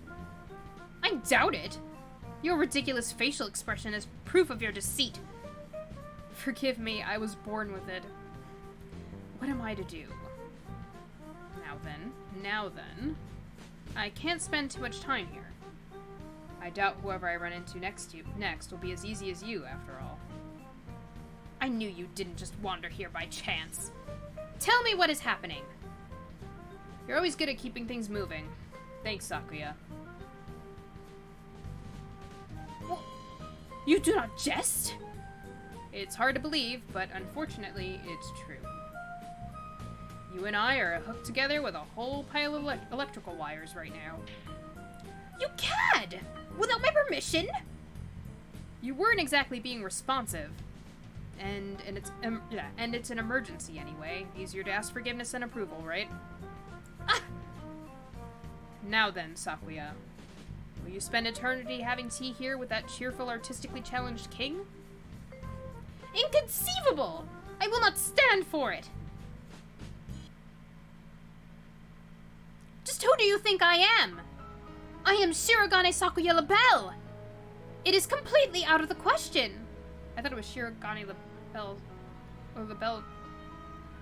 I doubt it. Your ridiculous facial expression is proof of your deceit. Forgive me, I was born with it. What am I to do? Now then. I can't spend too much time here. I doubt whoever I run into next will be as easy as you, after all. I knew you didn't just wander here by chance. Tell me what is happening. You're always good at keeping things moving. Thanks, Sakuya. Well, you do not jest? It's hard to believe, but unfortunately, it's true. You and I are hooked together with a whole pile of electrical wires right now. You cad! Without my permission? You weren't exactly being responsive. And it's an emergency anyway. Easier to ask forgiveness and approval, right? Ah! Now then, Sakuya. Will you spend eternity having tea here with that cheerful, artistically challenged king? Inconceivable! I will not stand for it! Just who do you think I am? I am Shirogane Sakuya LaBelle! It is completely out of the question! I thought it was Shirogane LaBelle. Or LaBelle.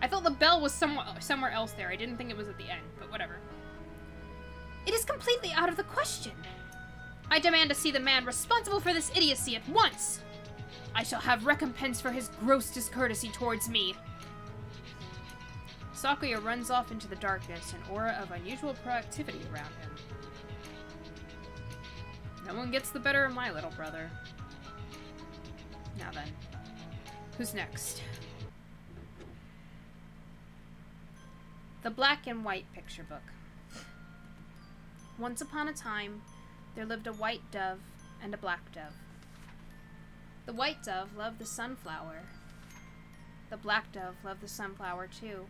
I thought LaBelle was somewhere else there. I didn't think it was at the end, but whatever. It is completely out of the question. I demand to see the man responsible for this idiocy at once! I shall have recompense for his gross discourtesy towards me. Sakuya runs off into the darkness, an aura of unusual proactivity around him. No one gets the better of my little brother. Now then, who's next? The Black and White Picture Book. Once upon a time, there lived a white dove and a black dove. The white dove loved the sunflower. The black dove loved the sunflower too.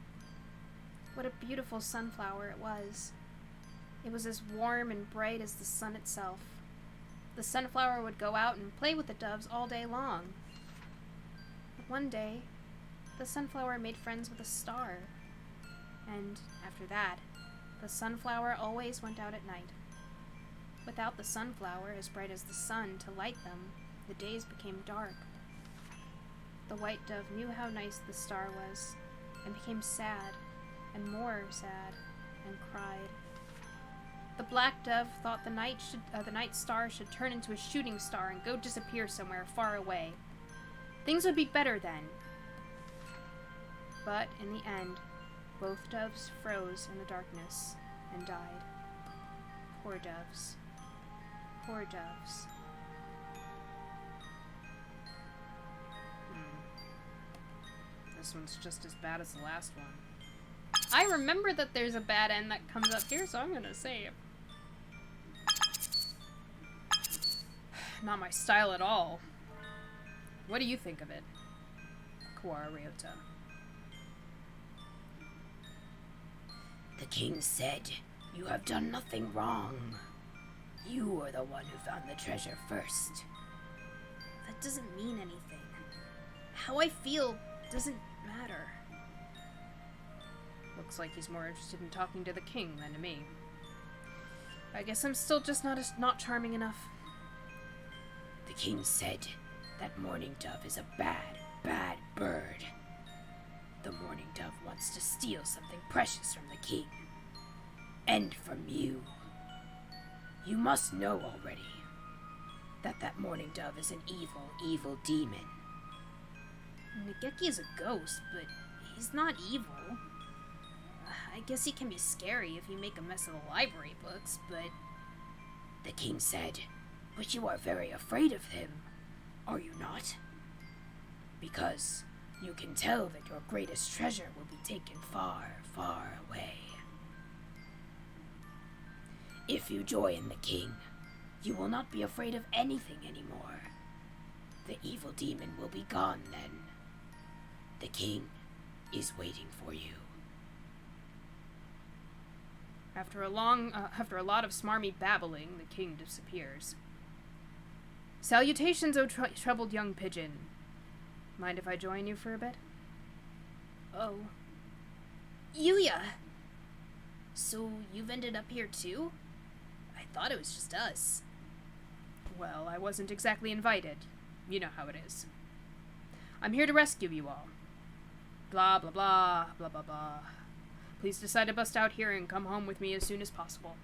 What a beautiful sunflower it was. It was as warm and bright as the sun itself. The sunflower would go out and play with the doves all day long. But one day, the sunflower made friends with a star. And after that, the sunflower always went out at night. Without the sunflower as bright as the sun to light them, the days became dark. The white dove knew how nice the star was, and became sad, and more sad, and cried. The black dove thought the night star should turn into a shooting star and go disappear somewhere far away. Things would be better then. But in the end, both doves froze in the darkness and died. Poor doves. Poor doves. This one's just as bad as the last one. I remember that there's a bad end that comes up here, so I'm gonna say it. Not my style at all. What do you think of it, Kawara Ryota? The king said, "You have done nothing wrong. You are the one who found the treasure first." That doesn't mean anything. How I feel doesn't matter. Looks like he's more interested in talking to the king than to me. I guess I'm still just not charming enough. The king said that mourning dove is a bad, bad bird. The mourning dove wants to steal something precious from the king. And from you. You must know already that mourning dove is an evil, evil demon. Nageki is a ghost, but he's not evil. I guess he can be scary if you make a mess of the library books, but... The king said, "But you are very afraid of him, are you not? Because you can tell that your greatest treasure will be taken far, far away. If you join the king, you will not be afraid of anything anymore. The evil demon will be gone then. The king is waiting for you." After a lot of smarmy babbling, the king disappears. Salutations, O troubled young pigeon. Mind if I join you for a bit? Oh. Yuya! So you've ended up here too? I thought it was just us. Well, I wasn't exactly invited. You know how it is. I'm here to rescue you all. Blah, blah, blah, blah, blah, blah. Please decide to bust out here and come home with me as soon as possible.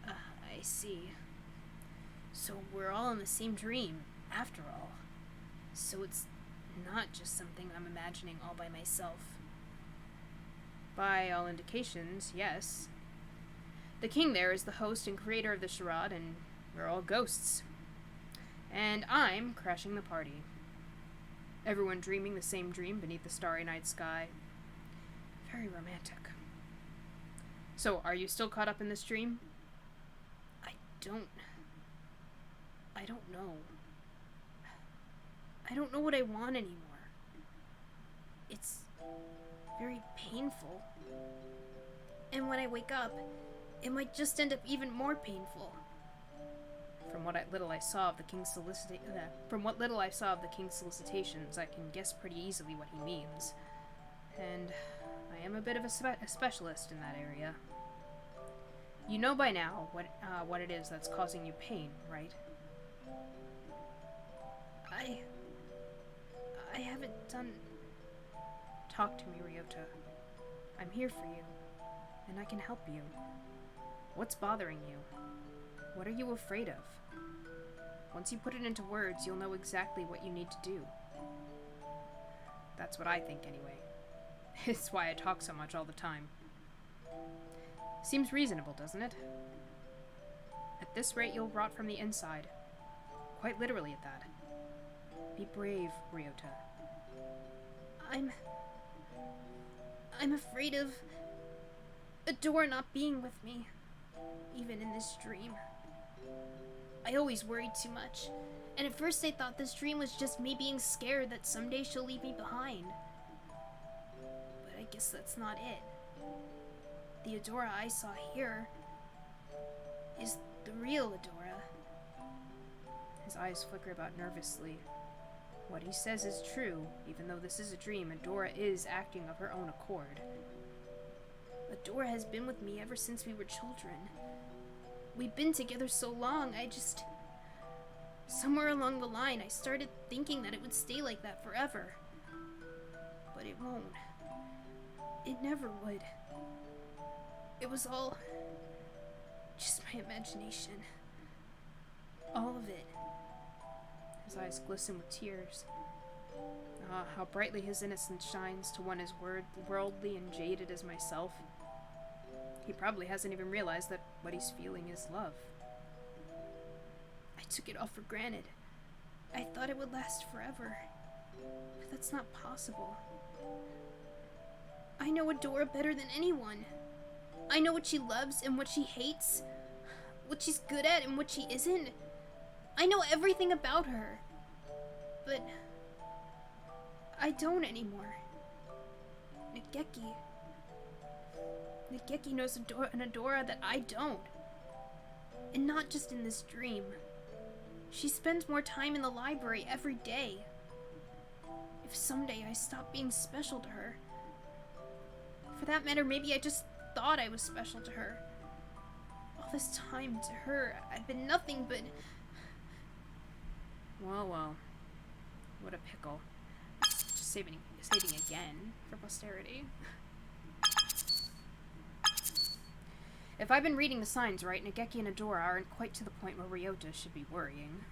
I see. So we're all in the same dream, after all. So it's not just something I'm imagining all by myself. By all indications, yes. The king there is the host and creator of the charade, and we're all ghosts. And I'm crashing the party. Everyone dreaming the same dream beneath the starry night sky. Very romantic. So, are you still caught up in this dream? I don't know. I don't know what I want anymore. It's very painful. And when I wake up, it might just end up even more painful. From what little I saw of the king's solicitations, I can guess pretty easily what he means. And I am a bit of a specialist in that area. You know by now what it is that's causing you pain, right? I haven't done... Talk to me, Ryota. I'm here for you, and I can help you. What's bothering you? What are you afraid of? Once you put it into words, you'll know exactly what you need to do. That's what I think, anyway. It's why I talk so much all the time. Seems reasonable, doesn't it? At this rate, you'll rot from the inside. Quite literally at that. Be brave, Ryota. I'm afraid of Adora not being with me, even in this dream. I always worried too much, and at first I thought this dream was just me being scared that someday she'll leave me behind. But I guess that's not it. The Adora I saw here is the real Adora. His eyes flicker about nervously. What he says is true. Even though this is a dream, Adora is acting of her own accord. Adora has been with me ever since we were children. We've been together so long, somewhere along the line, I started thinking that it would stay like that forever. But it won't. It never would. It was all just my imagination. All of it. His eyes glisten with tears. Ah, how brightly his innocence shines to one as worldly and jaded as myself. He probably hasn't even realized that what he's feeling is love. I took it all for granted. I thought it would last forever. But that's not possible. I know Adora better than anyone. I know what she loves and what she hates, what she's good at and what she isn't. I know everything about her. But I don't anymore. Nageki knows an Adora that I don't. And not just in this dream. She spends more time in the library every day. If someday I stop being special to her, for that matter, maybe I just thought I was special to her. All this time to her, I've been nothing but... Well. What a pickle. Just saving again for posterity. If I've been reading the signs right, Nageki and Adora aren't quite to the point where Ryota should be worrying.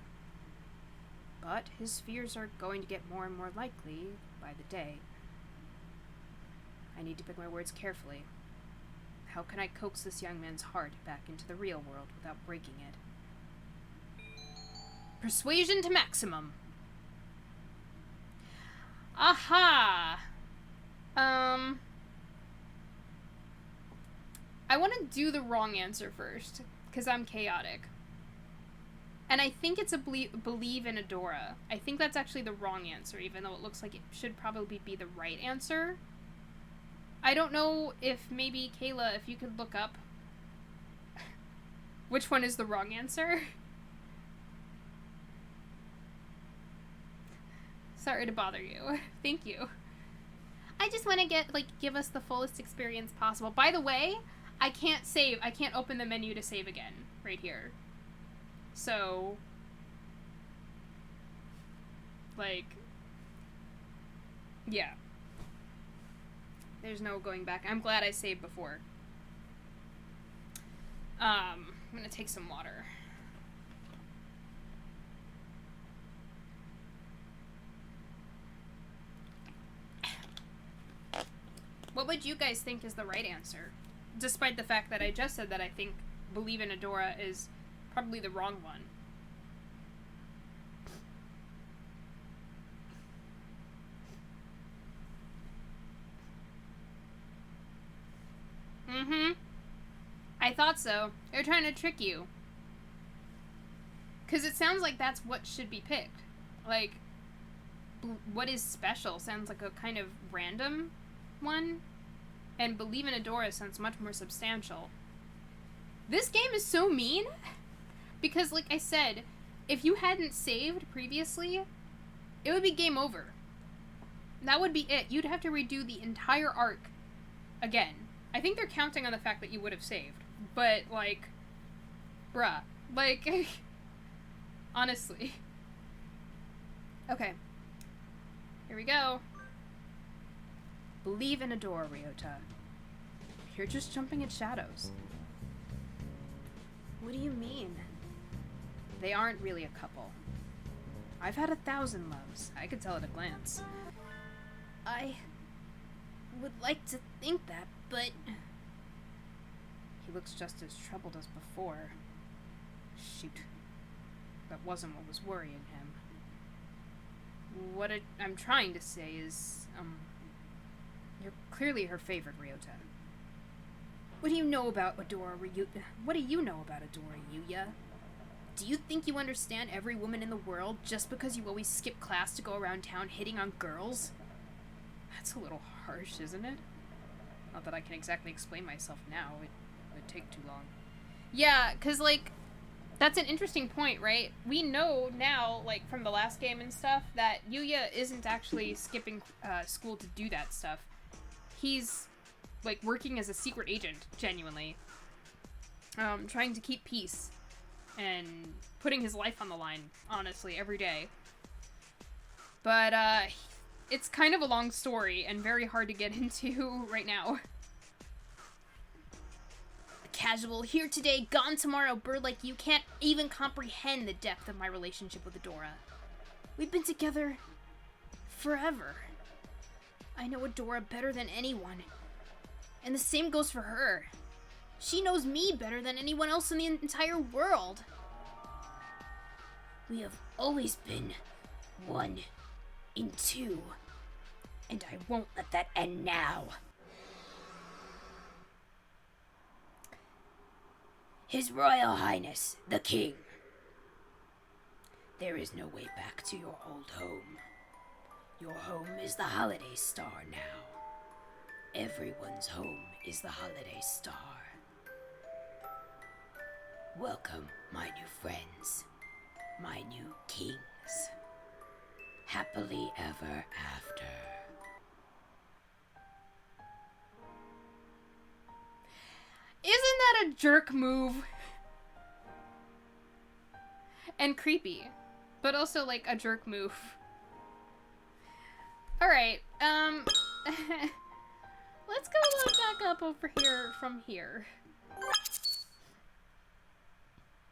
But his fears are going to get more and more likely by the day. I need to pick my words carefully. How can I coax this young man's heart back into the real world without breaking it? Persuasion to maximum! Aha! I want to do the wrong answer first, because I'm chaotic. And I think it's a believe in Adora. I think that's actually the wrong answer, even though it looks like it should probably be the right answer. I don't know if maybe, Kayla, if you could look up which one is the wrong answer. Sorry to bother you. Thank you. I just want to give us the fullest experience possible. By the way, I can't save. I can't open the menu to save again right here. So, yeah. There's no going back. I'm glad I saved before. I'm gonna take some water. What would you guys think is the right answer? Despite the fact that I just said that I think believe in Adora is probably the wrong one. I thought so. They're trying to trick you. Because it sounds like that's what should be picked. Like, what is special sounds like a kind of random one. And believe in Adora sounds much more substantial. This game is so mean. Because, like I said, if you hadn't saved previously, it would be game over. That would be it. You'd have to redo the entire arc again. I think they're counting on the fact that you would have saved. But, like, bruh. Like, honestly. Okay. Here we go. Believe in Adora, Ryota. You're just jumping at shadows. What do you mean? They aren't really a couple. I've had 1,000 loves. I could tell at a glance. would like to think that, but... He looks just as troubled as before. Shoot. That wasn't what was worrying him. What I'm trying to say is, you're clearly her favorite, Ryota. What do you know about Adora Ryuya? What do you know about Adora Yuya? Do you think you understand every woman in the world just because you always skip class to go around town hitting on girls? That's a little harsh, isn't it? Not that I can exactly explain myself now. It would take too long. Yeah, 'cause, like, that's an interesting point, right? We know now, like, from the last game and stuff, that Yuya isn't actually skipping school to do that stuff. He's, like, working as a secret agent, genuinely. Trying to keep peace. And putting his life on the line, honestly, every day. But, it's kind of a long story and very hard to get into right now. Casual, here today, gone tomorrow, bird like you can't even comprehend the depth of my relationship with Adora. We've been together forever. I know Adora better than anyone. And the same goes for her. She knows me better than anyone else in the entire world. We have always been one in two, and I won't let that end now. His Royal Highness, the King. There is no way back to your old home. Your home is the Holiday Star now. Everyone's home is the Holiday Star. Welcome, my new friends, my new kings. Happily ever after. Isn't that a jerk move? And creepy. But also, like, a jerk move. Alright, let's go back up over here from here.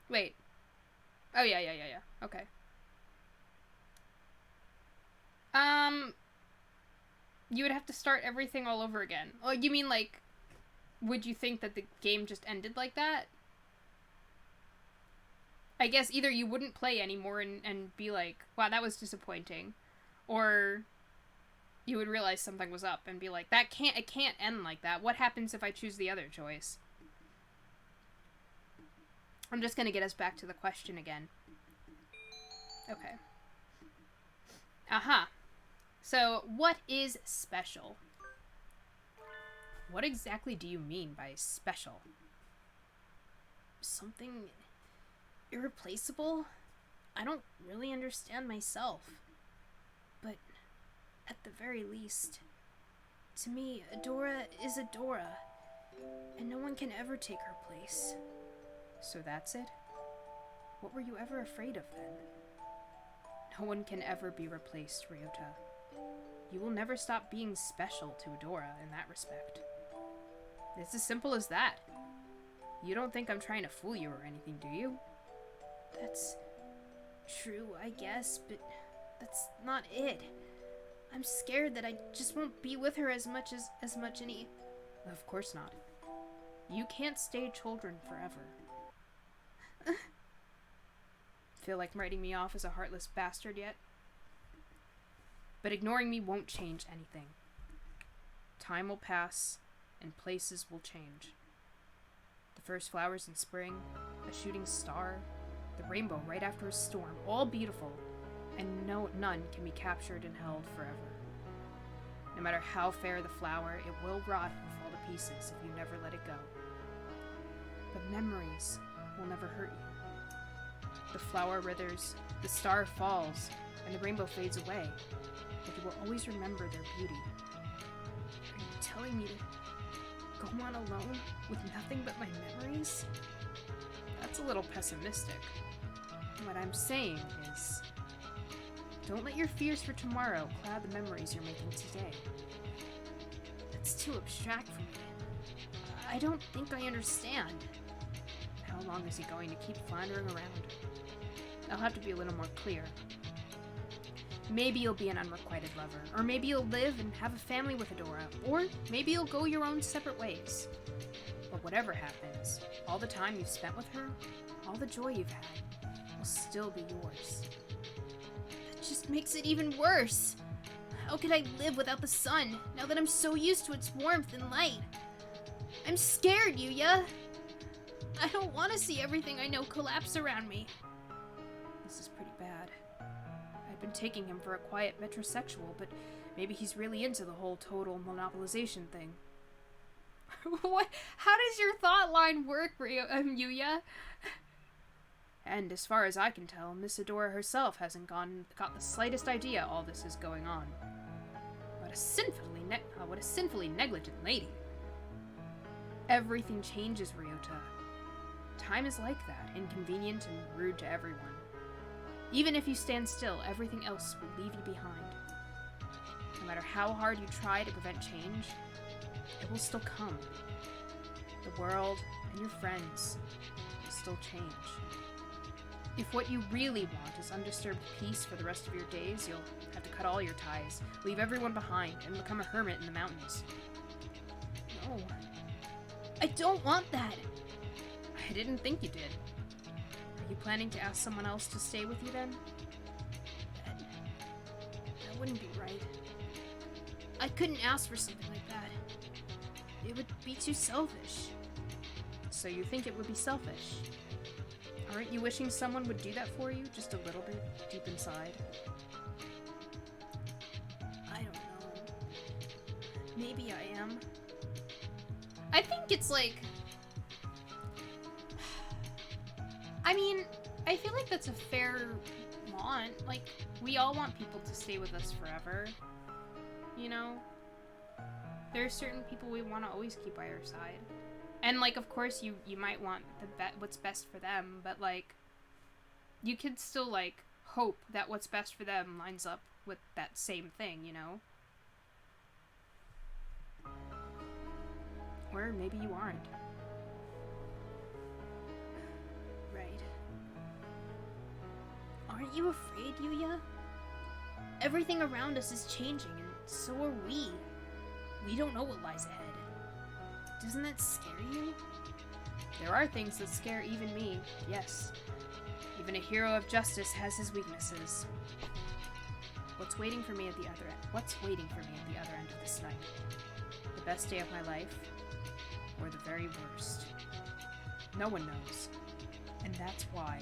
Wait. Oh, yeah. Okay. You would have to start everything all over again. Oh, you mean, like, would you think that the game just ended like that? I guess either you wouldn't play anymore and be like, wow, that was disappointing. Or you would realize something was up and be like, it can't end like that. What happens if I choose the other choice? I'm just gonna get us back to the question again. Okay. Aha. So, what is special? What exactly do you mean by special? Something irreplaceable? I don't really understand myself. But at the very least, to me, Adora is Adora, and no one can ever take her place. So that's it? What were you ever afraid of then? No one can ever be replaced, Ryota. You will never stop being special to Adora in that respect. It's as simple as that. You don't think I'm trying to fool you or anything, do you? That's true, I guess, but that's not it. I'm scared that I just won't be with her as much. Of course not. You can't stay children forever. Feel like writing me off as a heartless bastard yet? But ignoring me won't change anything. Time will pass, and places will change. The first flowers in spring, a shooting star, the rainbow right after a storm, all beautiful, and none can be captured and held forever. No matter how fair the flower, it will rot and fall to pieces if you never let it go. But memories will never hurt you. The flower withers, the star falls, and the rainbow fades away, but you will always remember their beauty. Are you telling me to go on alone with nothing but my memories? That's a little pessimistic. What I'm saying is, don't let your fears for tomorrow cloud the memories you're making today. That's too abstract for me. I don't think I understand. How long is he going to keep floundering around? I'll have to be a little more clear. Maybe you'll be an unrequited lover, or maybe you'll live and have a family with Adora, or maybe you'll go your own separate ways. But whatever happens, all the time you've spent with her, all the joy you've had, will still be yours. That just makes it even worse. How could I live without the sun, now that I'm so used to its warmth and light? I'm scared, Yuya. I don't want to see everything I know collapse around me. This is pretty bad. I've been taking him for a quiet metrosexual, but maybe he's really into the whole total monopolization thing. What? How does your thought line work, Yuya? And as far as I can tell, Miss Adora herself hasn't got the slightest idea all this is going on. What a sinfully negligent lady. Everything changes, Ryota. Time is like that, inconvenient and rude to everyone. Even if you stand still, everything else will leave you behind. No matter how hard you try to prevent change, it will still come. The world and your friends will still change. If what you really want is undisturbed peace for the rest of your days, you'll have to cut all your ties, leave everyone behind, and become a hermit in the mountains. No. I don't want that. I didn't think you did. Are you planning to ask someone else to stay with you then? That wouldn't be right. I couldn't ask for something like that. It would be too selfish. So you think it would be selfish? Aren't you wishing someone would do that for you, just a little bit, deep inside? I don't know. Maybe I am. I think it's like... I mean, I feel like that's a fair want. Like, we all want people to stay with us forever. You know? There are certain people we want to always keep by our side. And, like, of course, you might want what's best for them, but, like, you could still, like, hope that what's best for them lines up with that same thing, you know? Or maybe you aren't. Right. Aren't you afraid, Yuya? Everything around us is changing, and so are we. We don't know what lies ahead. Doesn't that scare you? There are things that scare even me, yes. Even a hero of justice has his weaknesses. What's waiting for me at the other end of this night? The best day of my life, or the very worst? No one knows. And that's why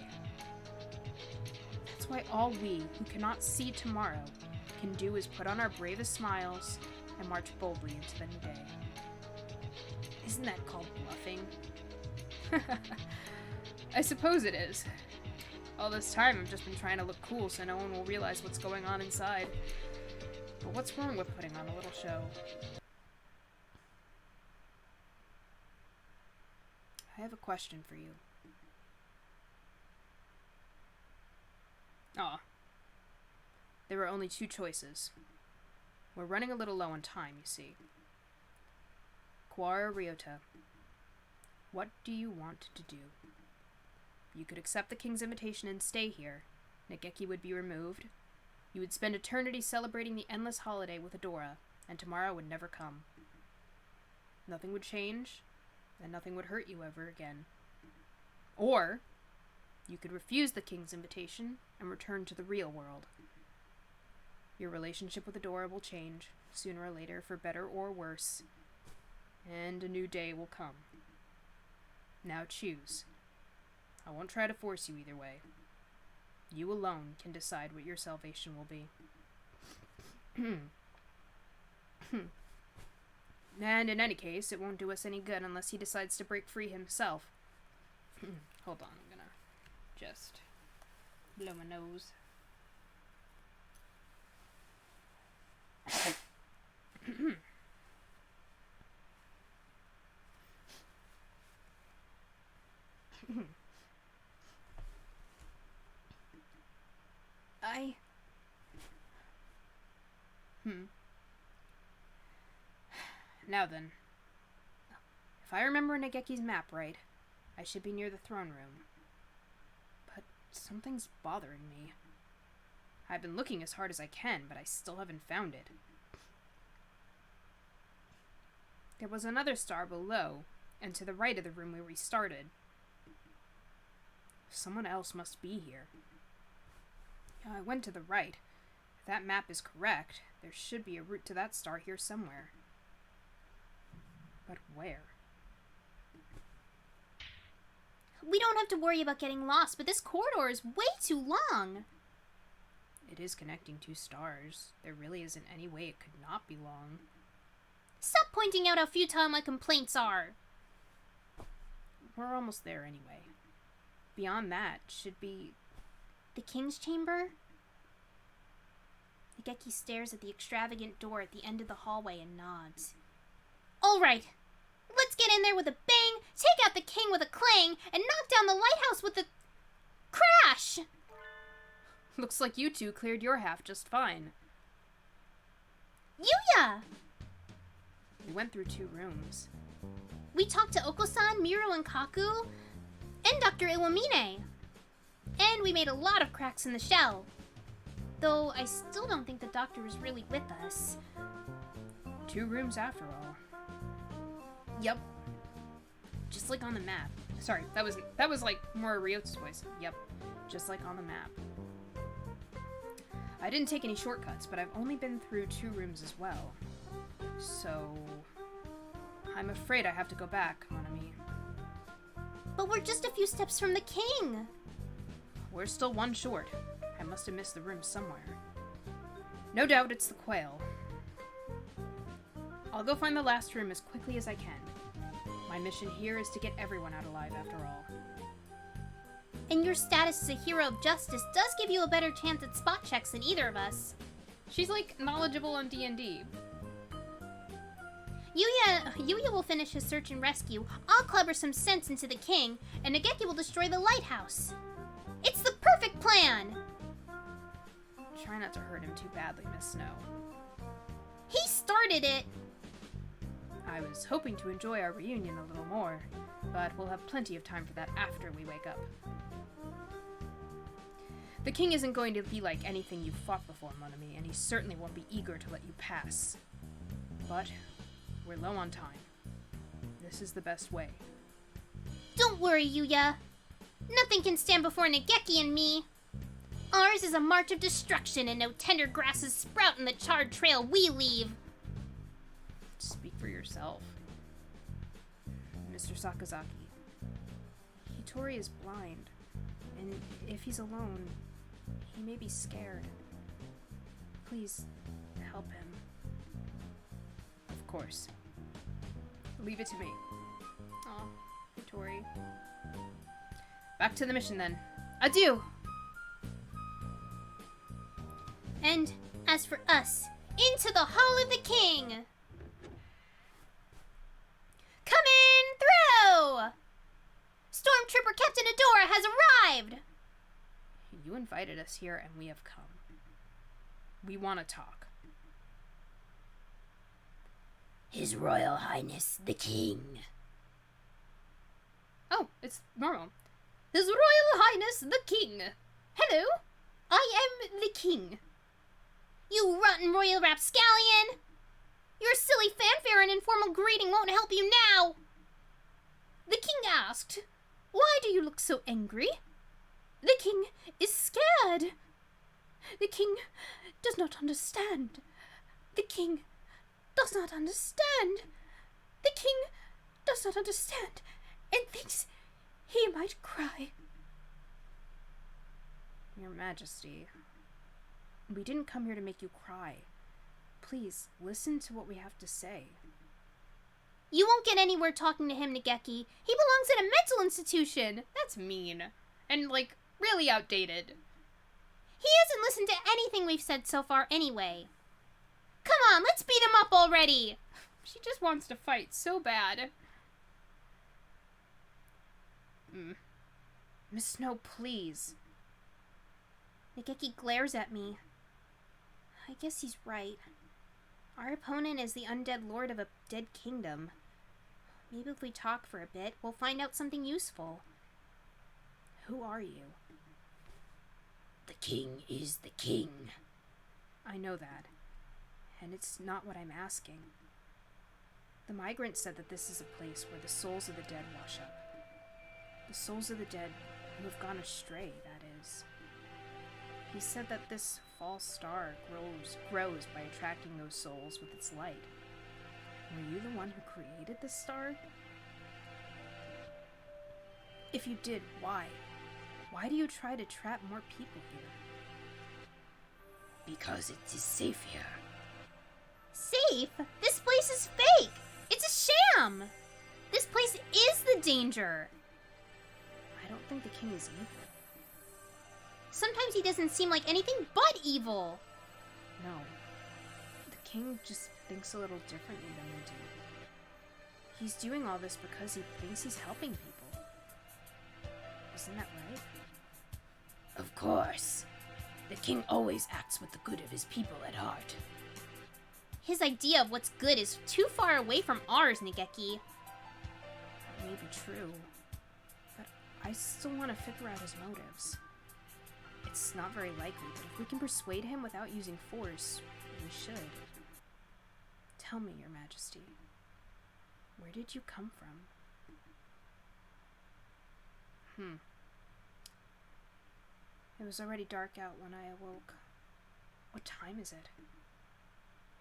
all we who cannot see tomorrow can do is put on our bravest smiles and march boldly into the new day. Isn't that called bluffing? I suppose it is. All this time I've just been trying to look cool so no one will realize what's going on inside. But what's wrong with putting on a little show? I have a question for you. Aw. There are only two choices. We're running a little low on time, you see. Quara Ryota, what do you want to do? You could accept the king's invitation and stay here. Nageki would be removed. You would spend eternity celebrating the endless holiday with Adora, and tomorrow would never come. Nothing would change, and nothing would hurt you ever again. Or, you could refuse the king's invitation and return to the real world. Your relationship with Adora will change, sooner or later, for better or worse, and a new day will come. Now choose. I won't try to force you either way. You alone can decide what your salvation will be. And in any case, it won't do us any good unless he decides to break free himself. Hold on, I'm gonna just blow my nose. Now then. If I remember Nageki's map right, I should be near the throne room. But something's bothering me. I've been looking as hard as I can, but I still haven't found it. There was another star below, and to the right of the room where we started. Someone else must be here. I went to the right. If that map is correct, there should be a route to that star here somewhere. But where? We don't have to worry about getting lost, but this corridor is way too long. It is connecting two stars. There really isn't any way it could not be long. Stop pointing out how futile my complaints are. We're almost there anyway. Beyond that should be... The king's chamber? Hideki stares at the extravagant door at the end of the hallway and nods. All right, let's get in there with a bang, take out the king with a clang, and knock down the lighthouse with a crash! Looks like you two cleared your half just fine. Yuya! We went through 2 rooms. We talked to Oko-san, Miro, and Kaku, and Dr. Iwamine. And we made a lot of cracks in the shell. Though I still don't think the doctor is really with us. 2 rooms after all. Yep. Just like on the map. Sorry, that was like more Ryota's voice. Yep. Just like on the map. I didn't take any shortcuts, but I've only been through 2 rooms as well. So... I'm afraid I have to go back, Monami. But we're just a few steps from the king. We're still 1 short. I must have missed the room somewhere. No doubt it's the quail. I'll go find the last room as quickly as I can. My mission here is to get everyone out alive after all. And your status as a hero of justice does give you a better chance at spot checks than either of us. She's like knowledgeable on D&D. Yuya will finish his search and rescue. I'll clever some sense into the king, and Nageki will destroy the lighthouse. It's the perfect plan! Try not to hurt him too badly, Miss Snow. He started it! I was hoping to enjoy our reunion a little more, but we'll have plenty of time for that after we wake up. The king isn't going to be like anything you've fought before, Monami, and he certainly won't be eager to let you pass. But we're low on time. This is the best way. Don't worry, Yuya. Nothing can stand before Nageki and me. Ours is a march of destruction, and no tender grasses sprout in the charred trail we leave. Speak for yourself. Mr. Sakazaki. Hitori is blind, and if he's alone, he may be scared. Please, help him. Of course. Leave it to me. Aw, Hitori. Back to the mission, then. Adieu! And as for us, into the Hall of the King! Coming through! Stormtrooper Captain Adora has arrived! You invited us here, and we have come. We want to talk. His Royal Highness, the King. Oh, it's normal. His Royal Highness, the King. Hello, I am the King. You rotten royal rapscallion! Your silly fanfare and informal greeting won't help you now! The king asked, "Why do you look so angry?" The king is scared. The king does not understand. The king does not understand. The king does not understand and thinks he might cry. Your Majesty, we didn't come here to make you cry. Please, listen to what we have to say. You won't get anywhere talking to him, Nageki. He belongs in a mental institution. That's mean. And, like, really outdated. He hasn't listened to anything we've said so far anyway. Come on, let's beat him up already. She just wants to fight so bad. Miss Snow, please. Nageki glares at me. I guess he's right. Our opponent is the undead lord of a dead kingdom. Maybe if we talk for a bit, we'll find out something useful. Who are you? The king is the king. I know that, and it's not what I'm asking. The migrant said that this is a place where the souls of the dead wash up. The souls of the dead who have gone astray, that is. He said that this false star grows by attracting those souls with its light. Were you the one who created this star? If you did, why? Why do you try to trap more people here? Because it is safe here. Safe? This place is fake! It's a sham! This place is the danger! I don't think the king is evil. Sometimes he doesn't seem like anything but evil. No. The king just thinks a little differently than we do. He's doing all this because he thinks he's helping people. Isn't that right? Of course. The king always acts with the good of his people at heart. His idea of what's good is too far away from ours, Nigeki. That may be true, but I still want to figure out his motives. It's not very likely, but if we can persuade him without using force, we should. Tell me, Your Majesty, where did you come from? It was already dark out when I awoke. What time is it?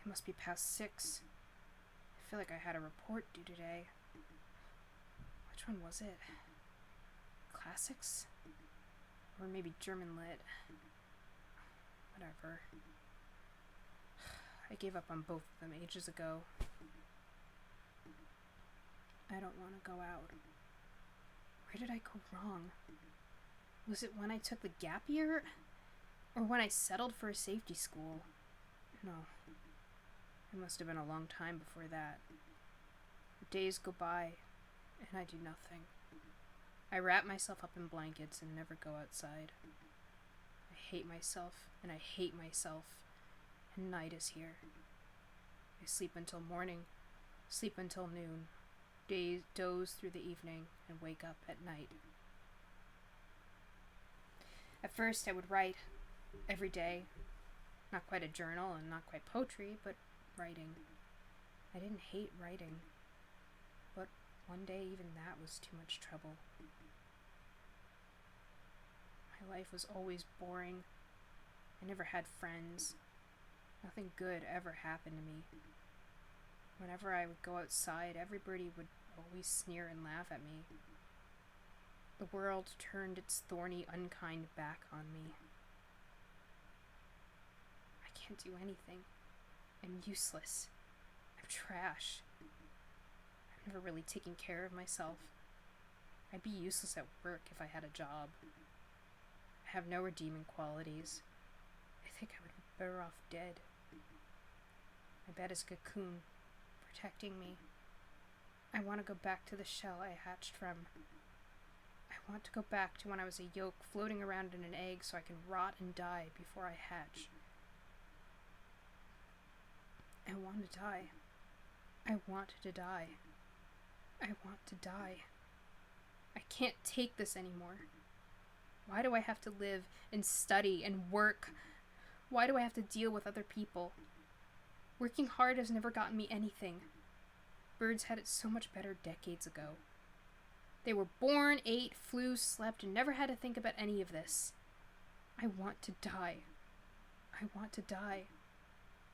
It must be past 6. I feel like I had a report due today. Which one was it? Classics? Or maybe German Lit? Whatever. I gave up on both of them ages ago. I don't want to go out. Where did I go wrong? Was it when I took the gap year? Or when I settled for a safety school? No. It must have been a long time before that. The days go by, and I do nothing. I wrap myself up in blankets and never go outside. I hate myself, and I hate myself, and night is here. I sleep until morning, sleep until noon, doze through the evening, and wake up at night. At first I would write every day. Not quite a journal and not quite poetry, but writing. I didn't hate writing, but one day even that was too much trouble. My life was always boring. I never had friends. Nothing good ever happened to me. Whenever I would go outside, everybody would always sneer and laugh at me. The world turned its thorny, unkind back on me. I can't do anything. I'm useless. I'm trash. I've never really taken care of myself. I'd be useless at work if I had a job. I have no redeeming qualities. I think I would be better off dead. My bed is a cocoon, protecting me. I want to go back to the shell I hatched from. I want to go back to when I was a yolk floating around in an egg so I can rot and die before I hatch. I want to die. I want to die. I want to die. I can't take this anymore. Why do I have to live and study and work? Why do I have to deal with other people? Working hard has never gotten me anything. Birds had it so much better decades ago. They were born, ate, flew, slept, and never had to think about any of this. I want to die. I want to die.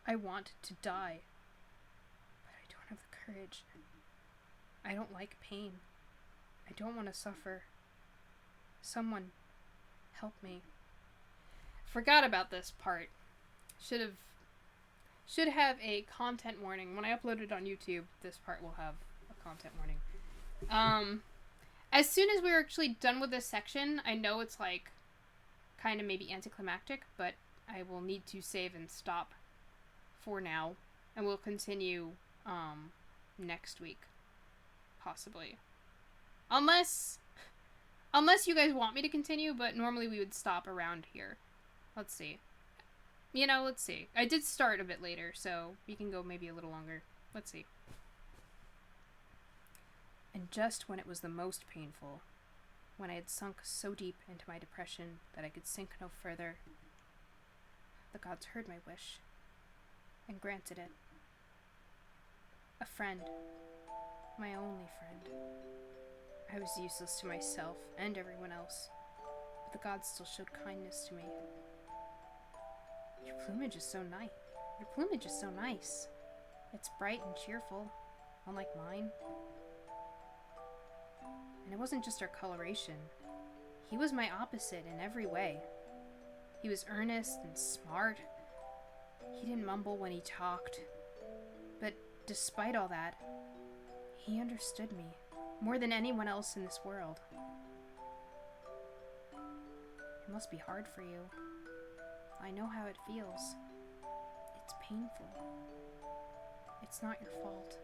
I want to die. But I don't have the courage. I don't like pain. I don't want to suffer. Someone help me. Forgot about this part. Should have a content warning. When I upload it on YouTube, this part will have a content warning. As soon as we're actually done with this section, I know it's like kind of maybe anticlimactic, but I will need to save and stop for now, and we'll continue next week, possibly. Unless you guys want me to continue, but normally we would stop around here. Let's see. Let's see. I did start a bit later, so we can go maybe a little longer. Let's see. And just when it was the most painful, when I had sunk so deep into my depression that I could sink no further, the gods heard my wish and granted it. A friend, my only friend. I was useless to myself and everyone else, but the gods still showed kindness to me. Your plumage is so nice. Your plumage is so nice. It's bright and cheerful, unlike mine. And it wasn't just our coloration. He was my opposite in every way. He was earnest and smart. He didn't mumble when he talked. But despite all that, he understood me more than anyone else in this world. It must be hard for you. I know how it feels. It's painful. It's not your fault.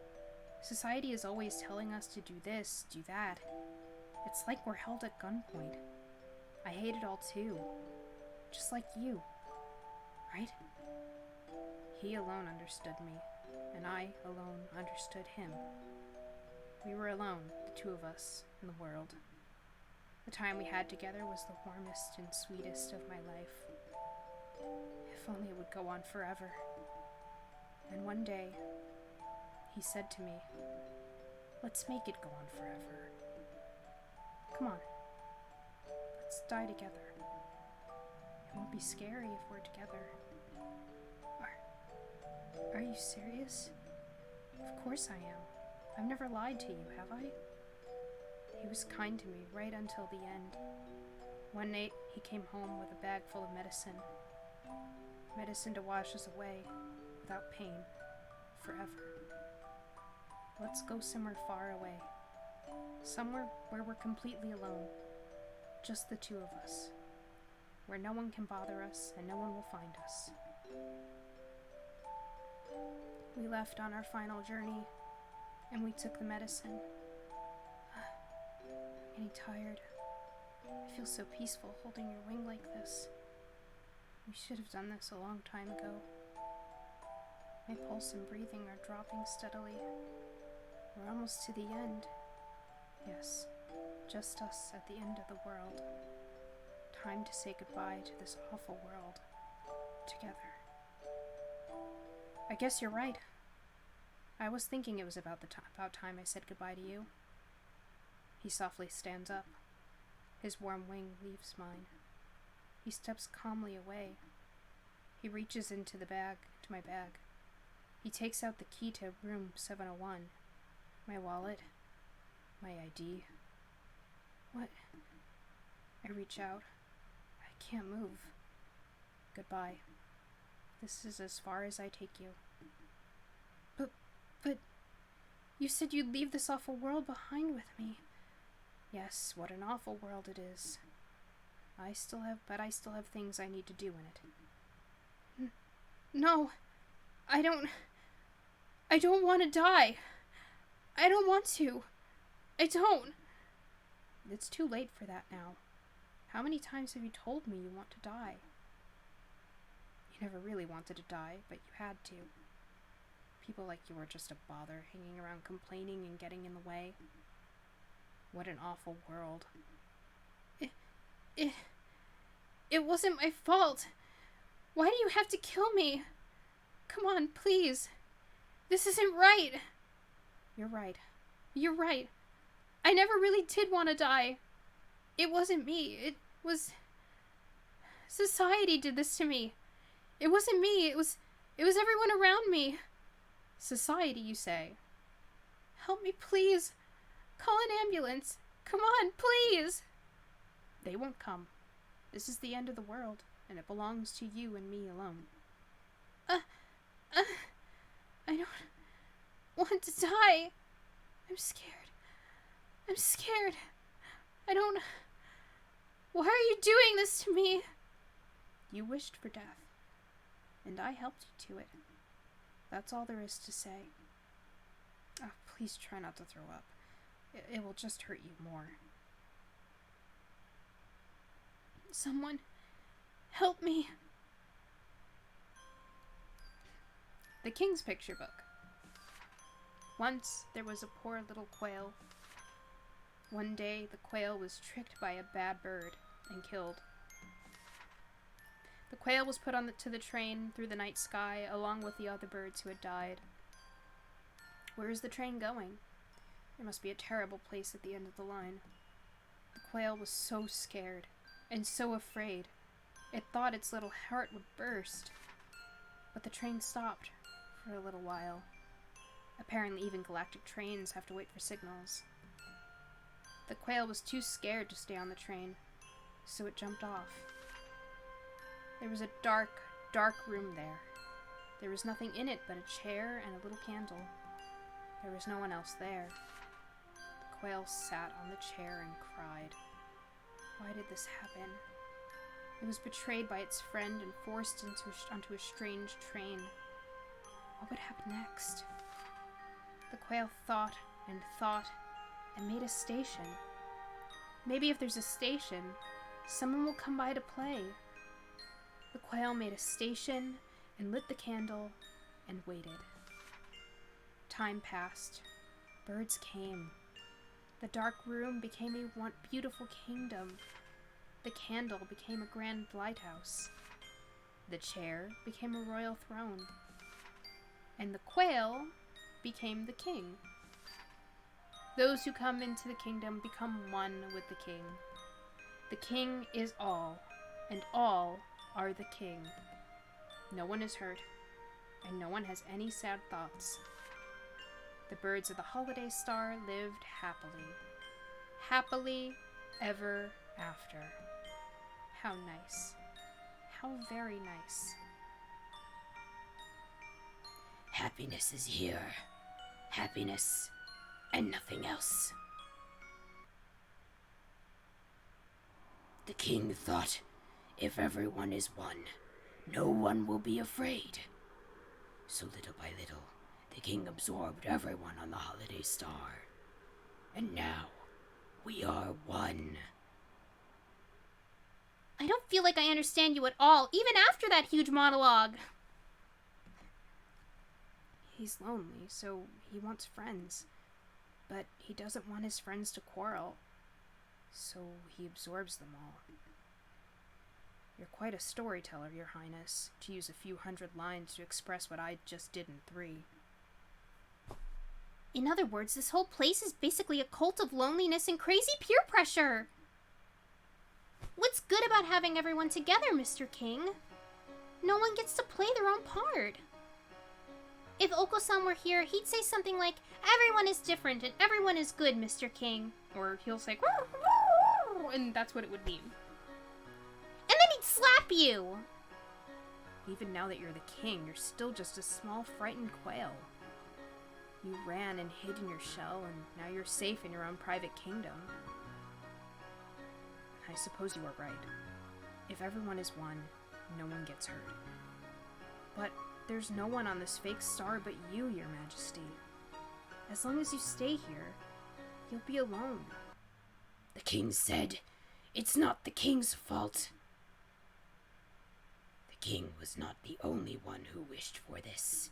Society is always telling us to do this, do that. It's like we're held at gunpoint. I hate it all too. Just like you. Right? He alone understood me, and I alone understood him. We were alone, the two of us, in the world. The time we had together was the warmest and sweetest of my life. If only it would go on forever. And one day, he said to me, "Let's make it go on forever. Come on, let's die together. It won't be scary if we're together." Are you serious? Of course I am. I've never lied to you, have I? He was kind to me right until the end. One night, he came home with a bag full of medicine. Medicine to wash us away, without pain, forever. Let's go somewhere far away. Somewhere where we're completely alone. Just the two of us. Where no one can bother us and no one will find us. We left on our final journey, and we took the medicine. I'm getting tired. I feel so peaceful holding your wing like this. We should have done this a long time ago. My pulse and breathing are dropping steadily. We're almost to the end. Yes, just us at the end of the world. Time to say goodbye to this awful world. Together. I guess you're right. I was thinking it was about time I said goodbye to you. He softly stands up. His warm wing leaves mine. He steps calmly away. He reaches into my bag. He takes out the key to room 701. My wallet. My ID. What? I reach out. I can't move. Goodbye. This is as far as I take you. But, you said you'd leave this awful world behind with me. Yes, what an awful world it is. I still have things I need to do in it. No, I don't want to die. I don't want to. I don't. It's too late for that now. How many times have you told me you want to die? You never really wanted to die, but you had to. People like you were just a bother, hanging around complaining and getting in the way. What an awful world. It wasn't my fault. Why do you have to kill me? Come on, please. This isn't right. You're right. You're right. I never really did want to die. It wasn't me. It was... Society did this to me. It wasn't me. It was everyone around me. Society, you say? Help me, please. Call an ambulance. Come on, please. They won't come. This is the end of the world, and it belongs to you and me alone. I don't want to die. I'm scared. I'm scared. I don't... Why are you doing this to me? You wished for death, and I helped you to it. That's all there is to say. Oh, please try not to throw up. It will just hurt you more. Someone, help me. The King's Picture Book. Once there was a poor little quail. One day, the quail was tricked by a bad bird and killed. The quail was put to the train through the night sky along with the other birds who had died. Where is the train going? There must be a terrible place at the end of the line. The quail was so scared and so afraid. It thought its little heart would burst. But the train stopped for a little while. Apparently even galactic trains have to wait for signals. The quail was too scared to stay on the train, so it jumped off. There was a dark, dark room there. There was nothing in it but a chair and a little candle. There was no one else there. The quail sat on the chair and cried. Why did this happen? It was betrayed by its friend and forced onto a strange train. What would happen next? The quail thought and made a station. Maybe if there's a station, someone will come by to play. The quail made a station and lit the candle and waited. Time passed. Birds came. The dark room became a beautiful kingdom. The candle became a grand lighthouse. The chair became a royal throne. And the quail became the king. Those who come into the kingdom become one with the king. The king is all, and all are the king. No one is hurt, and no one has any sad thoughts. The birds of the holiday star lived happily. Happily ever after. How nice. How very nice. Happiness is here. Happiness and nothing else. The king thought, if everyone is one, no one will be afraid. So little by little, the king absorbed everyone on the holiday star. And now, we are one. I don't feel like I understand you at all, even after that huge monologue. He's lonely, so he wants friends. But he doesn't want his friends to quarrel, so he absorbs them all. You're quite a storyteller, Your Highness, to use a few hundred lines to express what I just did in 3. In other words, this whole place is basically a cult of loneliness and crazy peer pressure. What's good about having everyone together, Mr. King? No one gets to play their own part. If Oko-san were here, he'd say something like, everyone is different and everyone is good, Mr. King. Or he'll say, and that's what it would mean. And then he'd slap you! Even now that you're the king, you're still just a small, frightened quail. You ran and hid in your shell, and now you're safe in your own private kingdom. I suppose you are right. If everyone is one, no one gets hurt. But there's no one on this fake star but you, Your Majesty. As long as you stay here, you'll be alone. The king said, it's not the king's fault. The king was not the only one who wished for this.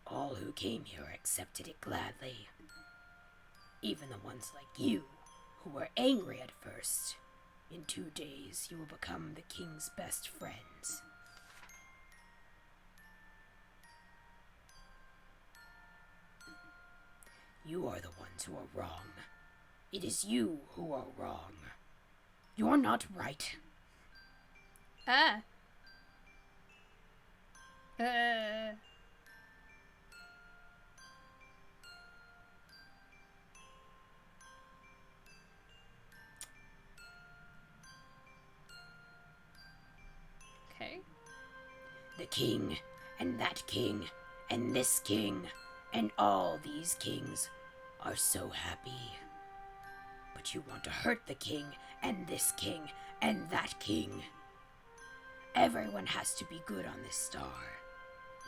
All who came here accepted it gladly. Even the ones like you, who were angry at first. In 2 days, you will become the king's best friends. You are the ones who are wrong. It is you who are wrong. You're not right. Okay. The king, and that king, and this king, and all these kings are so happy. But you want to hurt the king, and this king, and that king. Everyone has to be good on this star.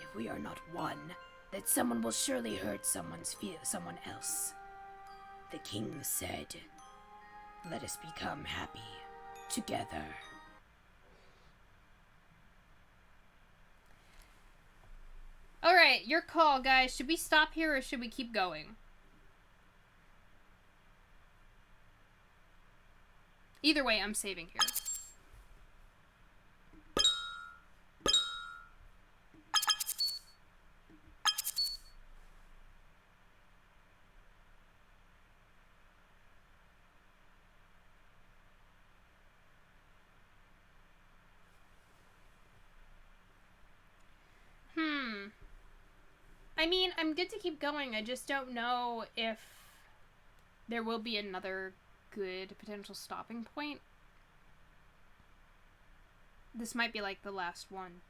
If we are not one, then someone will surely hurt someone else. The king said, let us become happy together. Alright, your call, guys. Should we stop here or should we keep going? Either way, I'm saving here. I mean, I'm good to keep going. I just don't know if there will be another good potential stopping point. This might be like the last one.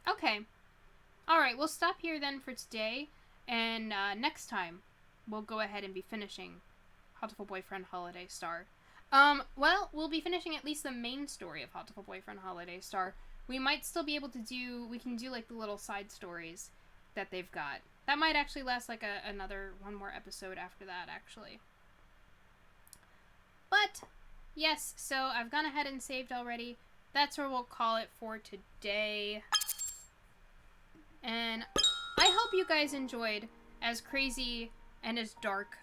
Okay. Alright, we'll stop here then for today. And next time, we'll go ahead and be finishing Hatoful Boyfriend Holiday Star. Well, we'll be finishing at least the main story of Hatoful Boyfriend Holiday Star. We might still be able to do, we can do like the little side stories that they've got. That might actually last like one more episode after that, actually. But, yes, so I've gone ahead and saved already. That's where we'll call it for today. And I hope you guys enjoyed, as crazy and as dark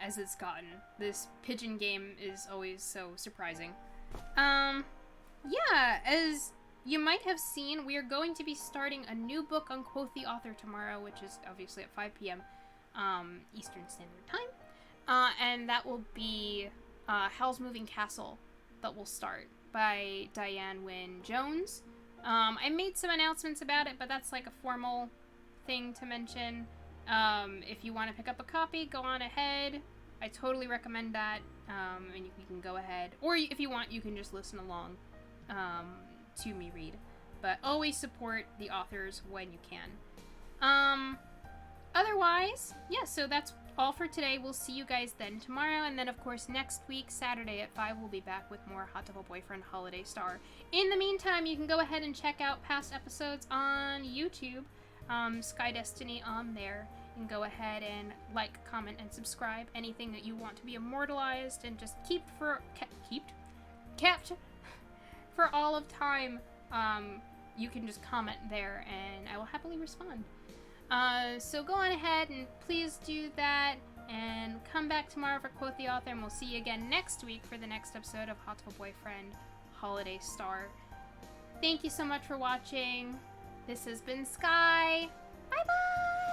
as it's gotten. This pigeon game is always so surprising. Yeah, as you might have seen, we are going to be starting a new book on Quoth the Author tomorrow, which is obviously at 5 p.m. Eastern Standard Time. And that will be Howl's Moving Castle that will start by Diane Wynne Jones. I made some announcements about it, but that's like a formal thing to mention. If you want to pick up a copy, go on ahead. I totally recommend that. And you can go ahead. Or if you want, you can just listen along to me read. But always support the authors when you can. Otherwise, yeah, so that's all for today. We'll see you guys then tomorrow. And then, of course, next week, Saturday at 5, we'll be back with more Hatoful Boyfriend Holiday Star. In the meantime, you can go ahead and check out past episodes on YouTube. Sky Destiny on there. You can go ahead and like, comment, and subscribe. Anything that you want to be immortalized and just kept for all of time, you can just comment there and I will happily respond. So go on ahead and please do that and come back tomorrow for Quoth the Author, and we'll see you again next week for the next episode of Hatoful Boyfriend Holiday Star. Thank you so much for watching. This has been Sky. Bye-bye!